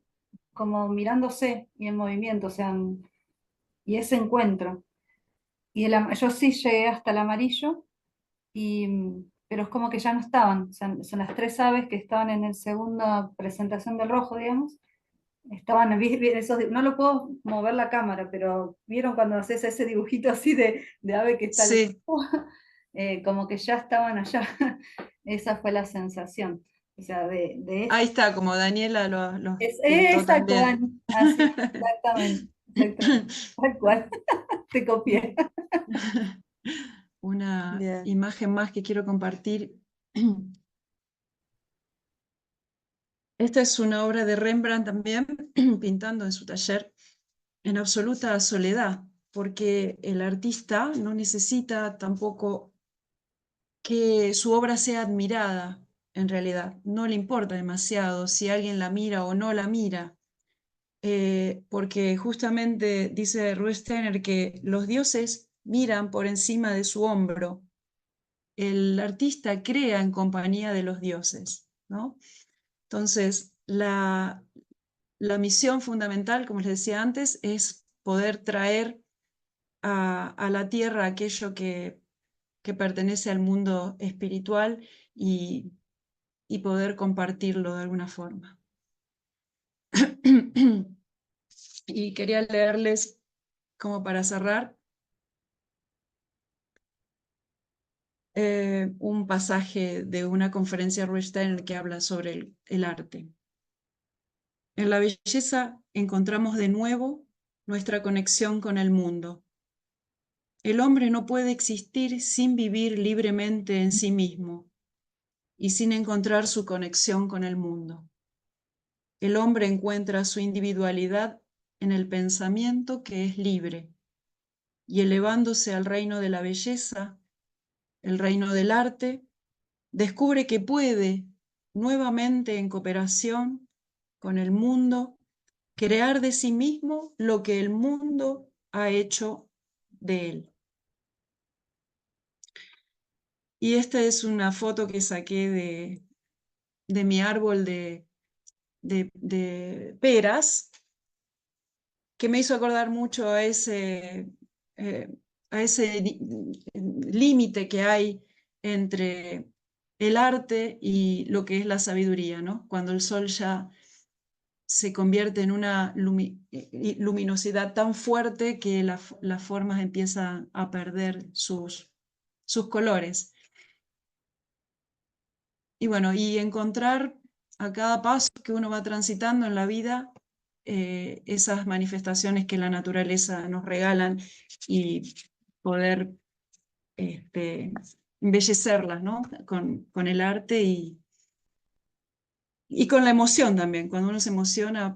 como mirándose y en movimiento, o sea, y ese encuentro. Y yo sí llegué hasta el amarillo, pero es como que ya no estaban, o sea, son las 3 aves que estaban en la segunda presentación del rojo, digamos. Estaban, no lo puedo mover la cámara, pero ¿vieron cuando haces ese dibujito así de ave que está Sí. como que ya estaban allá? Esa fue la sensación. O sea, Ahí está, como Daniela lo pintó exacto, también. Dani. Así, exactamente. Tal cual. Te copié. Una Bien. imagen más que quiero compartir. Esta es una obra de Rembrandt también, pintando en su taller en absoluta soledad, porque el artista no necesita tampoco que su obra sea admirada, en realidad. No le importa demasiado si alguien la mira o no la mira, porque justamente dice Ruth Steiner que los dioses miran por encima de su hombro. El artista crea en compañía de los dioses, ¿no? Entonces, la misión fundamental, como les decía antes, es poder traer a la tierra aquello que pertenece al mundo espiritual y poder compartirlo de alguna forma. Y quería leerles, como para cerrar, un pasaje de una conferencia de Ruth Steiner que habla sobre el arte. En la belleza encontramos de nuevo nuestra conexión con el mundo. El hombre no puede existir sin vivir libremente en sí mismo y sin encontrar su conexión con el mundo. El hombre encuentra su individualidad en el pensamiento que es libre y elevándose al reino de la belleza, el reino del arte, descubre que puede, nuevamente en cooperación con el mundo, crear de sí mismo lo que el mundo ha hecho de él. Y esta es una foto que saqué de mi árbol de peras, que me hizo acordar mucho a ese límite que hay entre el arte y lo que es la sabiduría, ¿no? Cuando el sol ya se convierte en una luminosidad tan fuerte que las formas empiezan a perder sus colores. Y bueno, y encontrar a cada paso que uno va transitando en la vida esas manifestaciones que la naturaleza nos regalan y poder embellecerlas, ¿no? Con el arte y con la emoción también. Cuando uno se emociona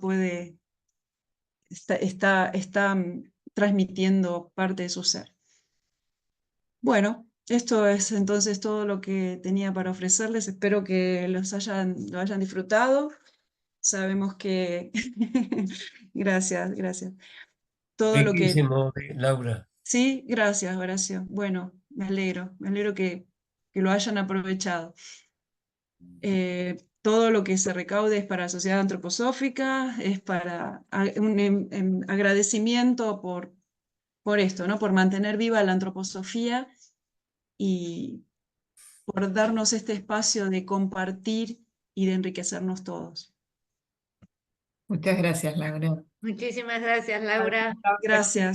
está transmitiendo parte de su ser. Bueno, esto es entonces todo lo que tenía para ofrecerles. Espero que lo hayan disfrutado. Sabemos que... Gracias, gracias. Todo lo que... Riquísimo, Laura. Sí, gracias, Horacio. Bueno, me alegro que lo hayan aprovechado. Todo lo que se recaude es para la Sociedad Antroposófica, es para un agradecimiento por esto, ¿no? Por mantener viva la antroposofía y por darnos este espacio de compartir y de enriquecernos todos. Muchas gracias, Laura. Muchísimas gracias, Laura. Gracias.